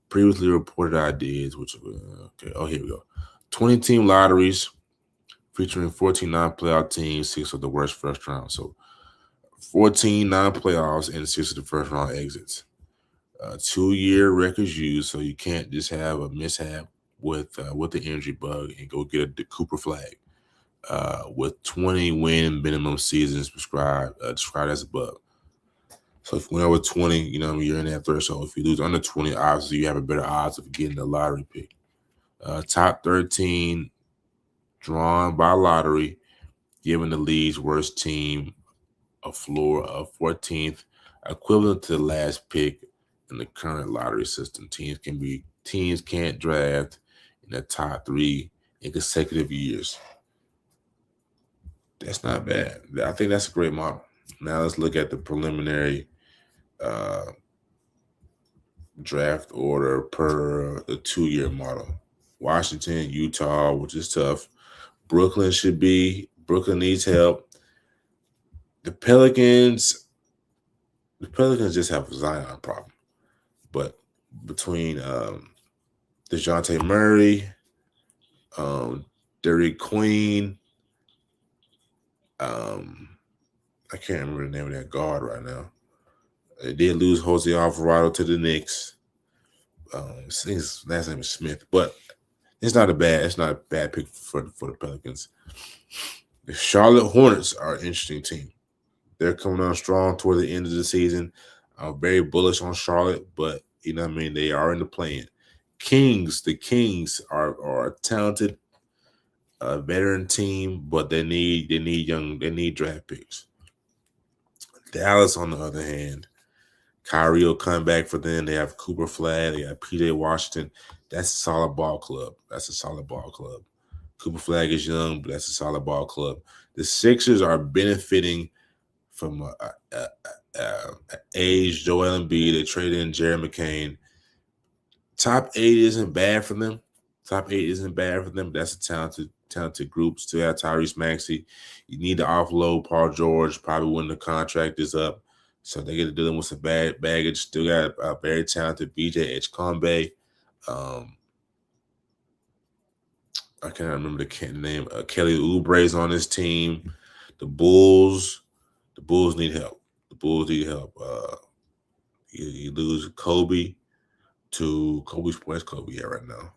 previously reported ideas. Here we go. 20-team lotteries featuring 14 non-playoff teams, 6 of the worst first round. So 14 non-playoffs and 6 of the first round exits. 2-year records used, so you can't just have a mishap with the injury bug and go get the Cooper flag. With 20 win minimum seasons described as above. So if you win over 20, you're in that threshold. If you lose under 20, obviously you have a better odds of getting the lottery pick. Top 13 drawn by lottery, giving the league's worst team a floor of 14th, equivalent to the last pick in the current lottery system. Teams can't draft in the top 3 in consecutive years. That's not bad. I think that's a great model. Now let's look at the preliminary draft order per the 2-year model. Washington, Utah, which is tough. Brooklyn needs help. The Pelicans just have a Zion problem. But between DeJounte Murray, Derrick Queen, I can't remember the name of that guard right now. They did lose Jose Alvarado to the Knicks. His last name is Smith, but it's not a bad pick for the Pelicans. The Charlotte Hornets are an interesting team. They're coming on strong toward the end of the season. I'm very bullish on Charlotte, but they are in the play-in. The Kings are a talented veteran team, but they need draft picks. Dallas, on the other hand, Kyrie will come back for them. They have Cooper Flag. They have P.J. Washington. That's a solid ball club. Cooper Flag is young, but that's a solid ball club. The Sixers are benefiting from age Joel Embiid. They traded in Jared McCain. Top 8 isn't bad for them. That's a talented group. Still have Tyrese Maxey. You need to offload Paul George probably when the contract is up. So they get to dealing with some bad baggage. Still got a very talented BJ Edgecombe. I can't remember the name. Kelly Oubre's on this team. The Bulls need help. You lose Kobe to where's Kobe at right now?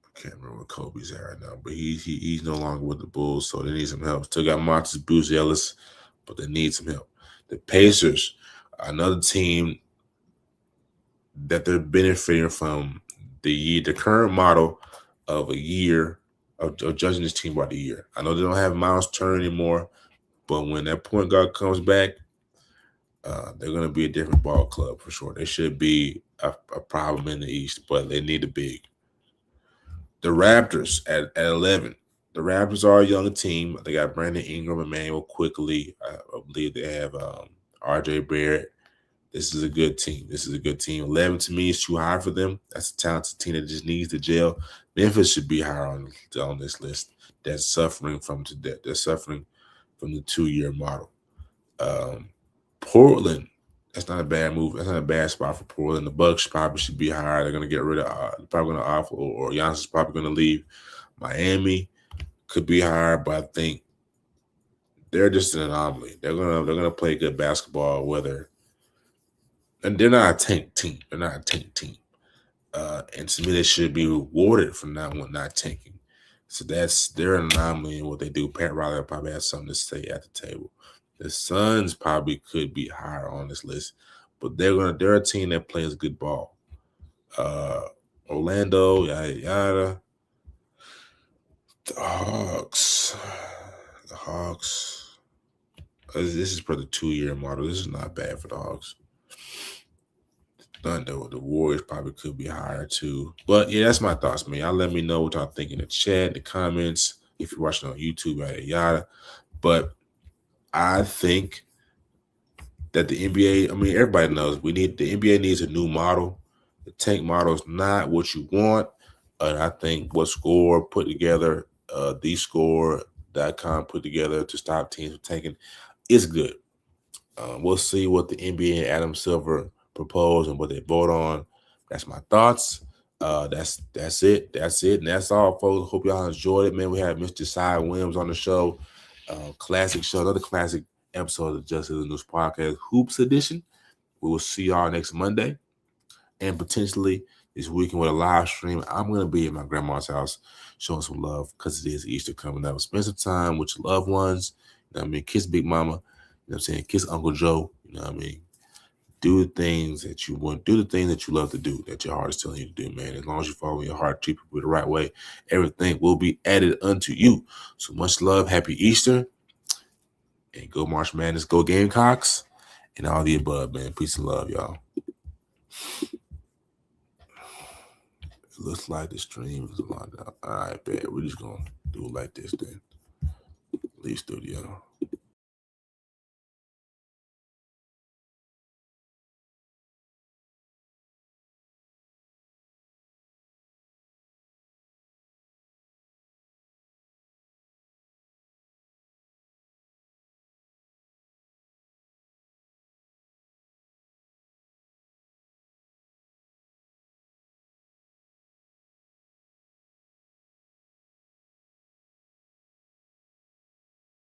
I can't remember where Kobe's at right now, but he's no longer with the Bulls, so they need some help. Still got Montes Buzelis, but they need some help. The Pacers, another team that they're benefiting from the current model of a year of judging this team by the year. I know they don't have Miles Turner anymore, but when that point guard comes back, they're going to be a different ball club for sure. They should be a problem in the East, but they need a big. The Raptors at 11. The Raptors are a young team. They got Brandon Ingram, Emmanuel Quickly. I believe they have R.J. Barrett. This is a good team. 11 to me is too high for them. That's a talented team that just needs to gel. Memphis should be higher on this list. That's suffering from today. They're suffering from the 2-year model. Portland, that's not a bad move. That's not a bad spot for Portland. The Bucks probably should be higher. They're going to get rid of, probably going to offer, or Giannis is probably going to leave. Miami could be higher, but I think they're just an anomaly. They're gonna play good basketball, and they're not a tank team. And to me, they should be rewarded for not tanking. So that's their anomaly in what they do. Pat Riley will probably have something to say at the table. The Suns probably could be higher on this list, but they're a team that plays good ball. Orlando, yada yada. The Hawks. The Hawks. This is for the 2-year model. This is not bad for the Hawks. Thunder, the Warriors probably could be higher too. But yeah, that's my thoughts, man. Y'all let me know what y'all think in the chat, in the comments, if you're watching on YouTube, yada yada. But I think that the NBA, I mean, everybody knows the NBA needs a new model. The tank model is not what you want. I think what Score put together, thescore.com put together to stop teams from tanking is good. We'll see what the NBA and Adam Silver propose and what they vote on. That's my thoughts. That's it. And that's all, folks. Hope y'all enjoyed it, man. We had Mr. Jasiah Wymbs on the show. Classic show, another classic episode of Just Sizzling News Podcast, Hoops Edition. We will see y'all next Monday, and potentially this weekend with a live stream. I'm gonna be at my grandma's house showing some love because it is Easter coming up. Spend some time with your loved ones. You know what I mean? Kiss Big Mama. You know what I'm saying? Kiss Uncle Joe. You know what I mean? Do the things that you want. Do the things that you love to do, that your heart is telling you to do, man. As long as you follow your heart, treat people the right way, everything will be added unto you. So much love. Happy Easter. And go March Madness. Go Gamecocks. And all the above, man. Peace and love, y'all. It looks like the stream is locked out. All right, bet. We're just going to do it like this then. Leave studio.